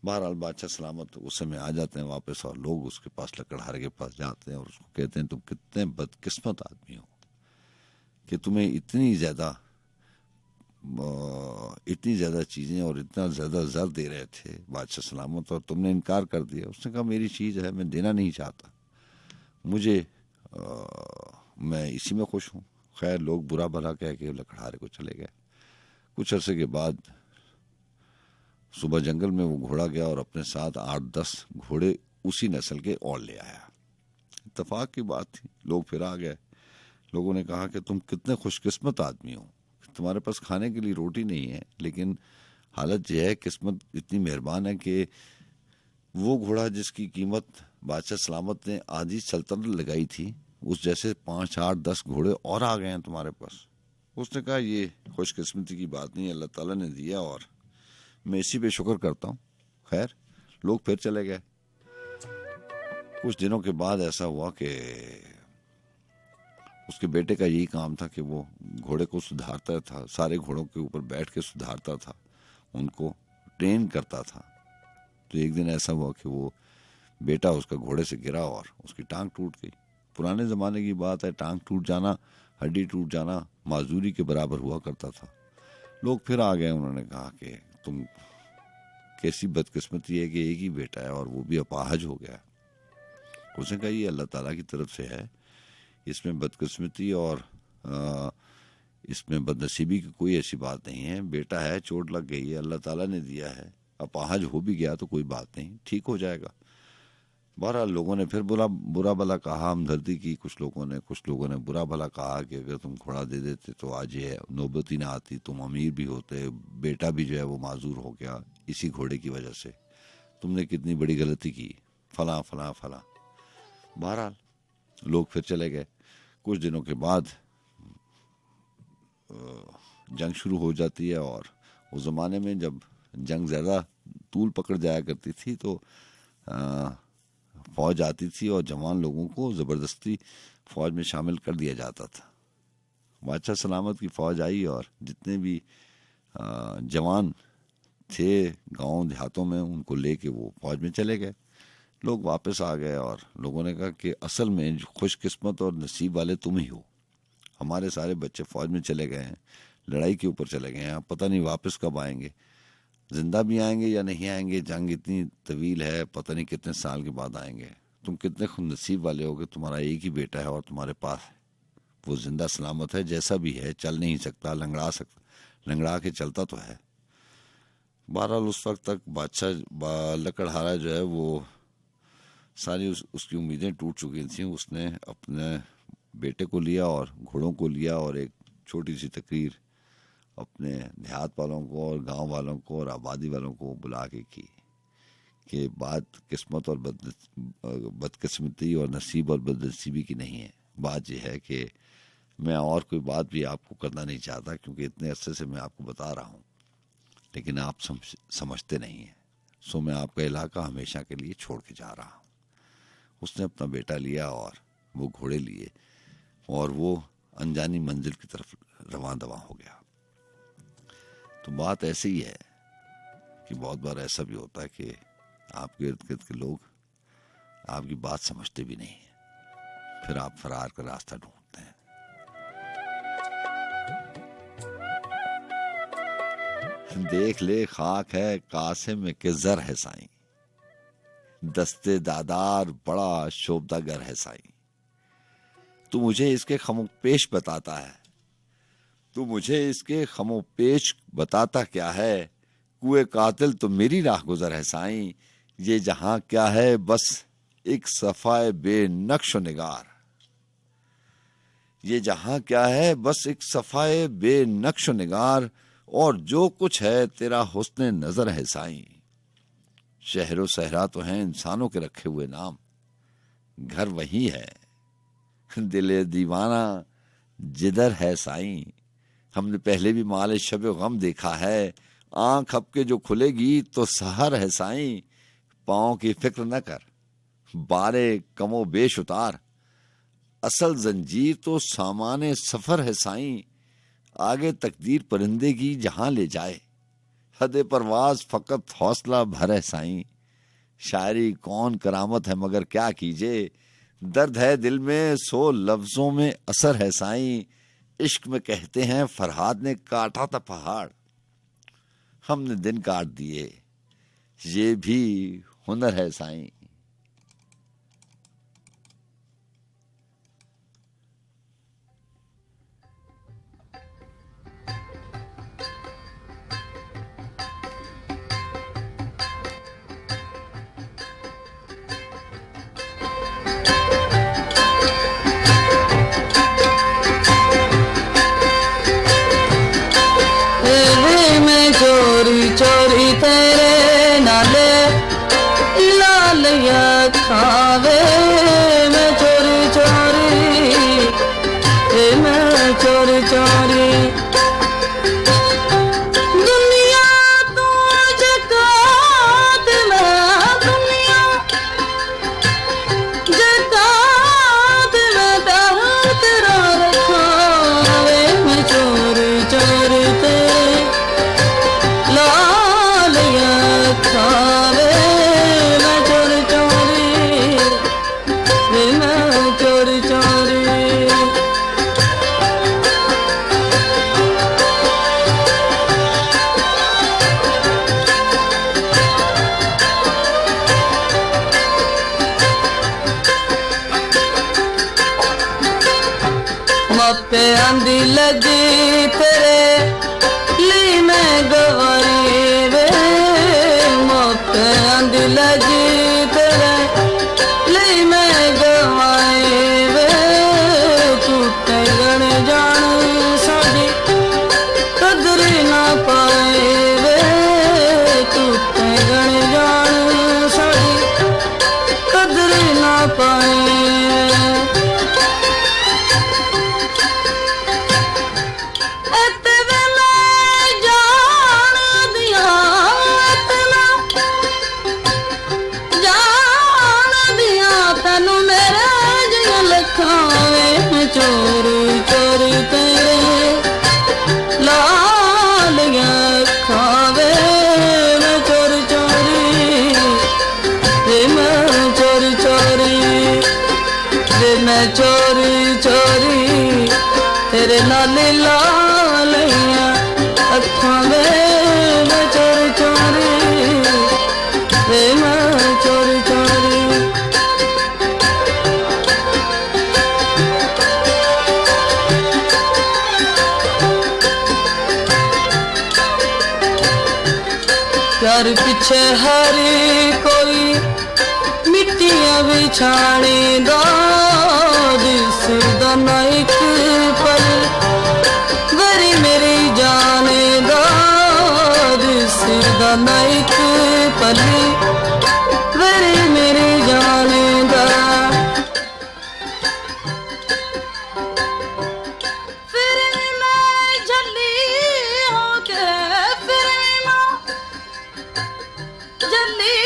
बहरहाल बादशाह सलामत उस समय आ जाते हैं वापस और लोग उसके पास लकड़हारे के पास जाते हैं और उसको कहते हैं तुम कितने बदकिस्मत आदमी हो कि तुम्हें इतनी ज्यादा चीजें और इतना ज्यादा जर दे रहे थे बादशाह सलामत और तुमने इनकार कर दिया। उसने कहा मेरी चीज है, मैं देना नहीं चाहता, मुझे मैं इसी में खुश हूँ। खैर लोग बुरा भला कह के लकड़हारे को चले गए। कुछ अरसे के बाद सुबह जंगल में वो घोड़ा गया और अपने साथ 8-10 घोड़े उसी नस्ल के और ले आया। इत्तेफाक की बात थी, लोग फिर आ गए। लोगों ने कहा कि तुम कितने खुशकिस्मत आदमी हो, तुम्हारे पास खाने के लिए रोटी नहीं है, लेकिन हालत यह है किस्मत इतनी मेहरबान है कि वो घोड़ा जिसकी कीमत बादशाह सलामत ने आधी सल्तनत लगाई थी उस जैसे 5-8-10 घोड़े और आ गए हैं तुम्हारे पास। उसने कहा ये खुशकिस्मती की बात नहीं, अल्लाह ताला ने दिया और मैं इसी पे शुक्र करता हूँ। खैर लोग फिर चले गए। कुछ दिनों के बाद ऐसा हुआ कि उसके बेटे का यही काम था कि वो घोड़े को सुधारता था, सारे घोड़ों के ऊपर बैठ के सुधारता था, उनको ट्रेन करता था। तो एक दिन ऐसा हुआ कि वो बेटा उसका घोड़े से गिरा और उसकी टांग टूट गई। पुराने ज़माने की बात है, टांग टूट जाना, हड्डी टूट जाना माजूरी के बराबर हुआ करता था। लोग फिर आ गए, उन्होंने कहा कि तुम कैसी बदकिस्मती है कि एक ही बेटा है और वो भी अपाहज हो गया। उसने कहा ये अल्लाह ताला की तरफ से है, इसमें बदकिस्मती और इसमें बदनसीबी की कोई ऐसी बात नहीं है। बेटा है, चोट लग गई है, अल्लाह ताला ने दिया है, अपाहज हो भी गया तो कोई बात नहीं, ठीक हो जाएगा। बहरहाल लोगों ने फिर बुरा भला कहा, हमदर्दी की। कुछ लोगों ने बुरा भला कहा कि अगर तुम घोड़ा दे देते तो आज ये नौबत ही ना आती, तुम अमीर भी होते, बेटा भी जो है वो माजूर हो गया इसी घोड़े की वजह से, तुमने कितनी बड़ी गलती की, फला फला फला। बहरहाल लोग फिर चले गए। कुछ दिनों के बाद जंग शुरू हो जाती है और उस ज़माने में जब जंग ज़्यादा तूल पकड़ जाया करती थी तो फौज आती थी और जवान लोगों को ज़बरदस्ती फौज में शामिल कर दिया जाता था। बादशाह सलामत की फौज आई और जितने भी जवान थे गांव देहातों में उनको लेके वो फौज में चले गए। लोग वापस आ गए और लोगों ने कहा कि असल में खुशकिस्मत और नसीब वाले तुम ही हो, हमारे सारे बच्चे फौज में चले गए हैं, लड़ाई के ऊपर चले गए हैं, पता नहीं वापस कब आएंगे, जिंदा भी आएंगे या नहीं आएंगे, जंग इतनी तवील है, पता नहीं कितने साल के बाद आएंगे। तुम कितने खुद नसीब वाले हो कि तुम्हारा एक ही बेटा है और तुम्हारे पास वो जिंदा सलामत है, जैसा भी है, चल नहीं सकता, लंगड़ा के चलता तो है। बहरहाल उस वक्त तक बादशाह लकड़हारा जो है वो सारी उसकी उम्मीदें टूट चुकी थी। उसने अपने बेटे को लिया और घोड़ों को लिया और एक छोटी सी तकरीर अपने देहात वालों को और गांव वालों को और आबादी वालों को बुला के की कि बात किस्मत और बदकिस्मती और नसीब और बदनसीबी की नहीं है। बात यह है कि मैं और कोई बात भी आपको करना नहीं चाहता क्योंकि इतने अरसे से मैं आपको बता रहा हूँ, लेकिन आप समझते नहीं हैं, सो मैं आपका इलाका हमेशा के लिए छोड़ के जा रहा हूँ। उसने अपना बेटा लिया और वो घोड़े लिए और वो अनजानी मंजिल की तरफ रवां दवा हो गया। तो बात ऐसी ही है कि बहुत बार ऐसा भी होता है कि आपके इर्द गिर्द के लोग आपकी बात समझते भी नहीं है, फिर आप फरार का रास्ता ढूंढते हैं। देख ले खाक है कासिम में के जर है साईं, दस्ते दादार बड़ा शोभदा गर है साईं। तू मुझे इसके खमोपेश बताता है, तू मुझे इसके खमोपेश बताता क्या है, कुए कातिल तो मेरी राह गुजर है साईं। ये जहां क्या है बस एक सफाए बेनक्श निगार, ये जहां क्या है बस एक सफाए बेनक्श निगार, और जो कुछ है तेरा हुस्न नजर है साईं। शहरो सहरा तो हैं इंसानों के रखे हुए नाम, घर वही है दिले दीवाना जिधर है साईं। हमने पहले भी माले शब गम देखा है, आंख अब के जो खुलेगी तो सहर है साईं, पाँव की फिक्र न कर, बारे कमो बेश उतार। असल जंजीर तो सामाने सफर है साईं, आगे तकदीर परिंदे की जहां ले जाए। हदे परवाज फकत हौसला भर है साईं, शायरी कौन करामत है मगर क्या कीजिए। दर्द है दिल में सो लफ्जों में असर है साईं, इश्क में कहते हैं फरहाद ने काटा था पहाड़। हमने दिन काट दिए, ये भी हुनर है साईं। चोरी चोरी तेरे नाले लाल या खावे, मैं चोरी चोरी मैं चोरी चोरी। दुनिया तू जकात में, दुनिया जकात में तेरा रखावे, मैं चोरी चोरी तेरे लाल या खावे, मैं चोरी चोरी मैं चोरी चोरी। मापे आंधी लगी तेरे ली मैं गवारी वे, मापे आंधी लगी तेरे ली मैं गवाई वे। टूटे गण जान साड़ी कदरी ना पाए वे, टूटे गण जान साड़ी कदरी ना पाए। चोरी चोरी तेरे लाल या खावे, मैं चोरी चोरी मैं चोरी चोरी मैं चोरी चोरी तेरे नाले लाल या अखां में, मैं चोरी चोरी मैं चोरी चोरी। प्यार पिछे हरी कोई मिट्टियां बिछाने दा, दिसदा ना एक पल वरी मेरी जाने दा, दिसदा ना एक पल वरी मेरी जाने दा। फिर मैं झल्ली होके, फिर जल्दी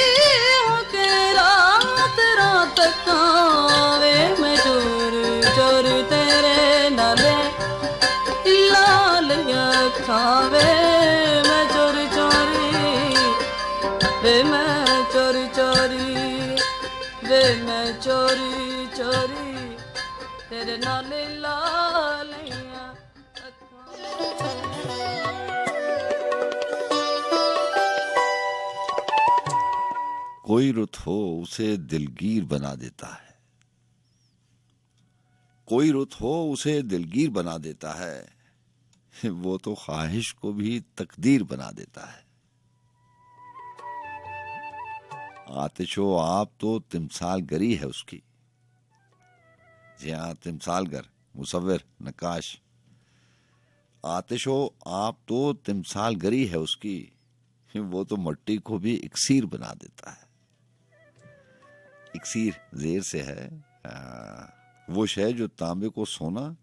होके रात रात कावे, मैं चोरी चोरी तेरे नाले लाल या खावे, मैं चोरी चोरी मैं चोरी चोरी मैं चोरी चोरी तेरे नाले लाल या कोई रुत हो उसे दिलगीर बना देता है, कोई रुत हो उसे दिलगीर बना देता है, वो तो ख्वाहिश को भी तकदीर बना देता है। आतिशो आप तो तिमसाल गरी है उसकी, जी हाँ तिमसालगर मुसव्विर नक्काश। आतिशो आप तो तिमसाल गरी है उसकी, वो तो मिट्टी को भी इक्सीर बना देता है। इक्सीर जेर से है, वो शय जो तांबे को सोना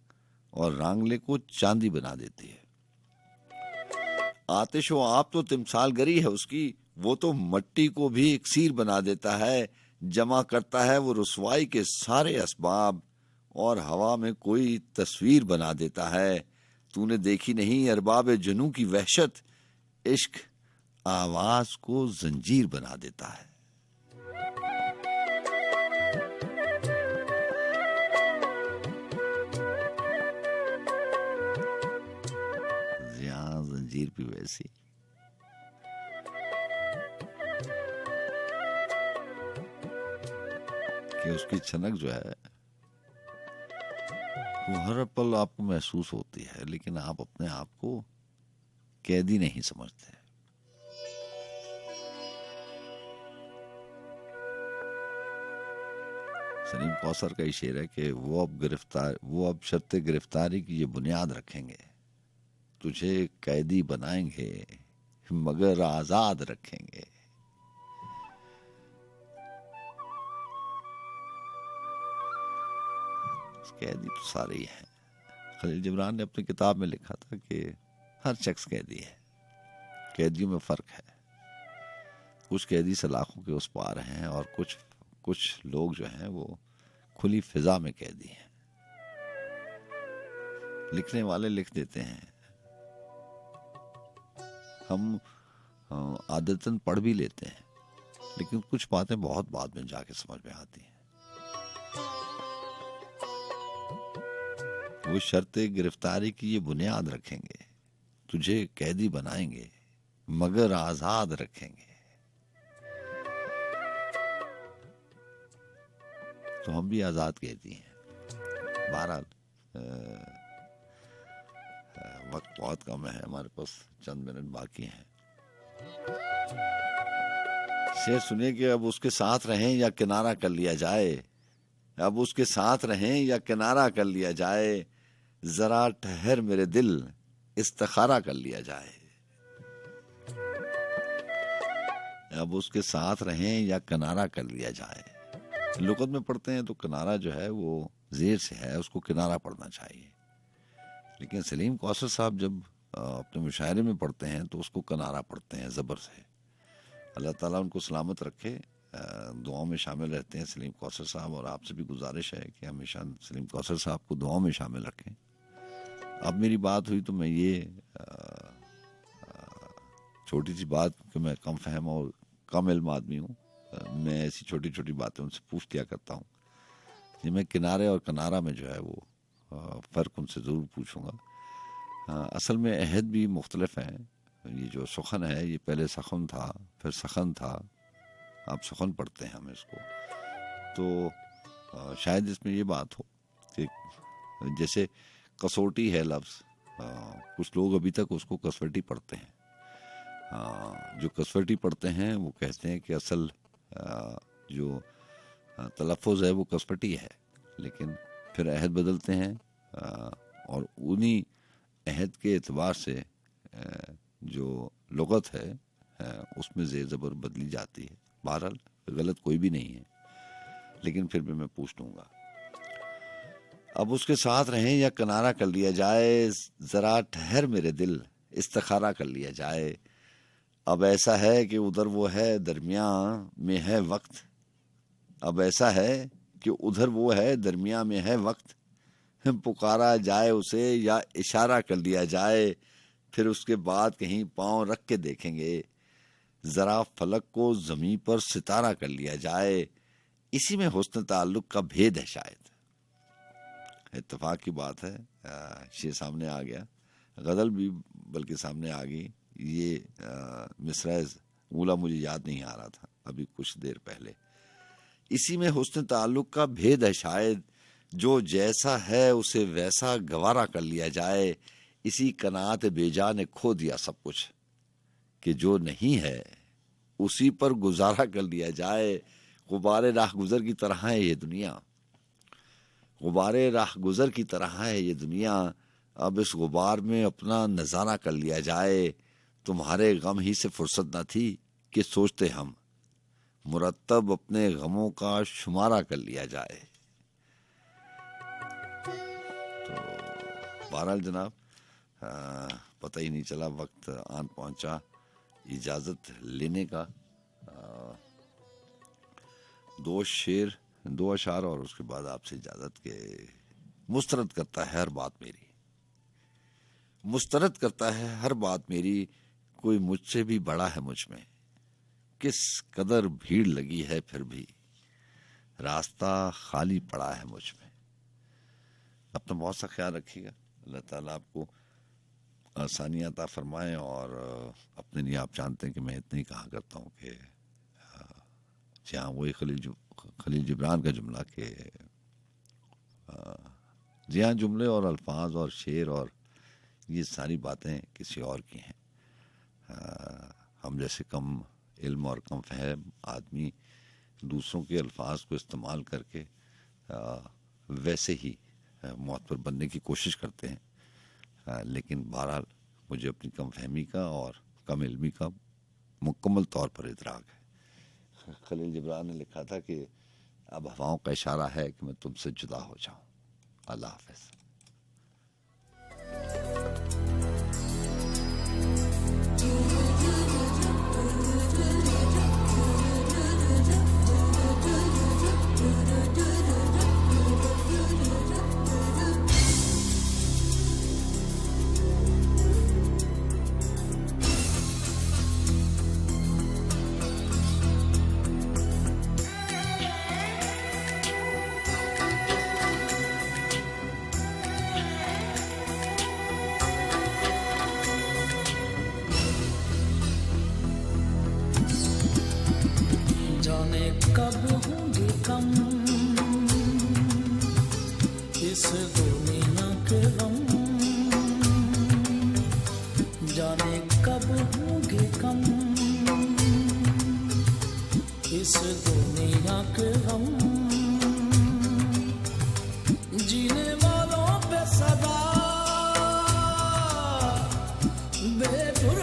और रांगले को चांदी बना देती है। आतिश व आप तो तिमसाल गरी है उसकी, वो तो मट्टी को भी इक्सीर बना देता है, जमा करता है वो रुसवाई के सारे असबाब, और हवा में कोई तस्वीर बना देता है। तूने देखी नहीं अरबाब जुनू की वहशत, इश्क आवाज को जंजीर बना देता है। यहाँ जंजीर भी वैसी। कि उसकी छनक जो है वो हर पल आपको महसूस होती है, लेकिन आप अपने आप को कैदी नहीं समझते। सलीम कौसर का ही शेर है कि वो अब शर्ते गिरफ्तारी की ये बुनियाद रखेंगे, तुझे कैदी बनाएंगे मगर आजाद रखेंगे। कैदी तो सारे ही हैं। खलील जिब्रान ने अपनी किताब में लिखा था कि हर शख्स कैदी है, कैदियों में फर्क है। कुछ कैदी सलाखों के उस पार हैं और कुछ लोग जो हैं वो खुली फिजा में कैदी हैं। लिखने वाले लिख देते हैं, हम आदतन पढ़ भी लेते हैं, लेकिन कुछ बातें बहुत बाद में जाके समझ में आती हैं। वो शर्ते गिरफ्तारी की ये बुनियाद रखेंगे, तुझे कैदी बनाएंगे मगर आजाद रखेंगे। तो हम भी आजाद कैदी हैं। बहरहाल वक्त बहुत कम है, हमारे पास चंद मिनट बाकी हैं। शेर सुनिए कि अब उसके साथ रहें या किनारा कर लिया जाए, अब उसके साथ रहें या किनारा कर लिया जाए, जरा ठहर मेरे दिल इस्तिखारा कर लिया जाए। अब उसके साथ रहें या किनारा कर लिया जाए। लुगत में पढ़ते हैं तो किनारा जो है वो जेर से है, उसको किनारा पढ़ना चाहिए, लेकिन सलीम कौसर साहब जब अपने मुशायरे में पढ़ते हैं तो उसको किनारा पढ़ते हैं ज़बर से। अल्लाह ताला उनको सलामत रखे, दुआओं में शामिल रहते हैं सलीम कौसर साहब, और आपसे भी गुजारिश है कि हमेशा सलीम कौसर साहब को दुआओं में शामिल रखें। अब मेरी बात हुई तो मैं ये छोटी सी बात कि मैं कम फहम और कम इल्म आदमी हूँ, मैं ऐसी छोटी छोटी बातें उनसे पूछ दिया करता हूँ। ये मैं किनारे और किनारा में जो है वो फ़र्क उनसे ज़रूर पूछूंगा। असल में अहद भी मुख्तलिफ हैं। ये जो सुखन है ये पहले सखन था, फिर सखन था, आप सुखन पढ़ते हैं हम इसको। तो शायद इसमें ये बात हो कि जैसे कसौटी है लफ्ज़, कुछ लोग अभी तक उसको कसवटी पढ़ते हैं। जो कसवटी पढ़ते हैं वो कहते हैं कि असल जो तलफ़ुज़ है वो कसवटी है, लेकिन फिर अहद बदलते हैं और उन्हीं अहद के एतबार से जो लुगत है उसमें ज़ेर ज़बर बदली जाती है। बहरहाल गलत कोई भी नहीं है, लेकिन फिर भी मैं पूछ लूँगा। अब उसके साथ रहें या किनारा कर लिया जाए, ज़रा ठहर मेरे दिल इस्तिखारा कर लिया जाए। अब ऐसा है कि उधर वो है दरमियाँ में है वक्त, अब ऐसा है कि उधर वो है दरमियाँ में है वक्त, पुकारा जाए उसे या इशारा कर लिया जाए, फिर उसके बाद कहीं पाँव रख के देखेंगे, ज़रा फलक को ज़मीं पर सितारा कर लिया जाए, इसी में हुस्न ताल्लुक का भेद है शायद। इत्तेफाक की बात है, शेर सामने आ गया, गज़ल भी बल्कि सामने आ गई। ये मिसराज मूला मुझे याद नहीं आ रहा था अभी कुछ देर पहले। इसी में हुस्न ताल्लुक का भेद है शायद, जो जैसा है उसे वैसा गवारा कर लिया जाए, इसी कनात बेजा ने खो दिया सब कुछ, कि जो नहीं है उसी पर गुजारा कर लिया जाए। गुबारे राह गुजर की तरह है ये दुनिया, गुबारे राह गुजर की तरह है ये दुनिया, अब इस गुबार में अपना नजारा कर लिया जाए। तुम्हारे गम ही से फुर्सत न थी कि सोचते हम, मुरत्तब अपने गमों का शुमारा कर लिया जाए। तो बहरहाल जनाब पता ही नहीं चला, वक्त आन पहुंचा इजाजत लेने का। दो शेर, दो अशार और उसके बाद आपसे इजाजत के। मुस्तरद करता है हर बात मेरी, मुस्तरद करता है हर बात मेरी, कोई मुझसे भी बड़ा है मुझ में, किस कदर भीड़ लगी है फिर भी, रास्ता खाली पड़ा है मुझ में। अपना बहुत सा ख्याल रखिएगा, अल्लाह ताला आपको आसानियां अता फरमाए। और अपने लिए आप जानते हैं कि मैं इतना ही कहा करता हूँ कि जहाँ वही खलील जिब्रान का जुमला के जी हाँ, जुमले और अल्फाज और शेर और ये सारी बातें किसी और की हैं। हम जैसे कम इल्म और कम फहम आदमी दूसरों के अल्फाज को इस्तेमाल करके वैसे ही मौत पर बनने की कोशिश करते हैं। लेकिन बहरहाल मुझे अपनी कम फहमी का और कम इल्मी का मुकम्मल तौर पर इदराक है। खलील जिब्रान ने लिखा था कि अब हवाओं का इशारा है कि मैं तुमसे जुदा हो जाऊं। अल्लाह हाफ़िज़। कब होंगे कम इस दुनिया के गम, जाने कब होंगे कम इस दुनिया के गम, जीने वालों पे सदा बेपुर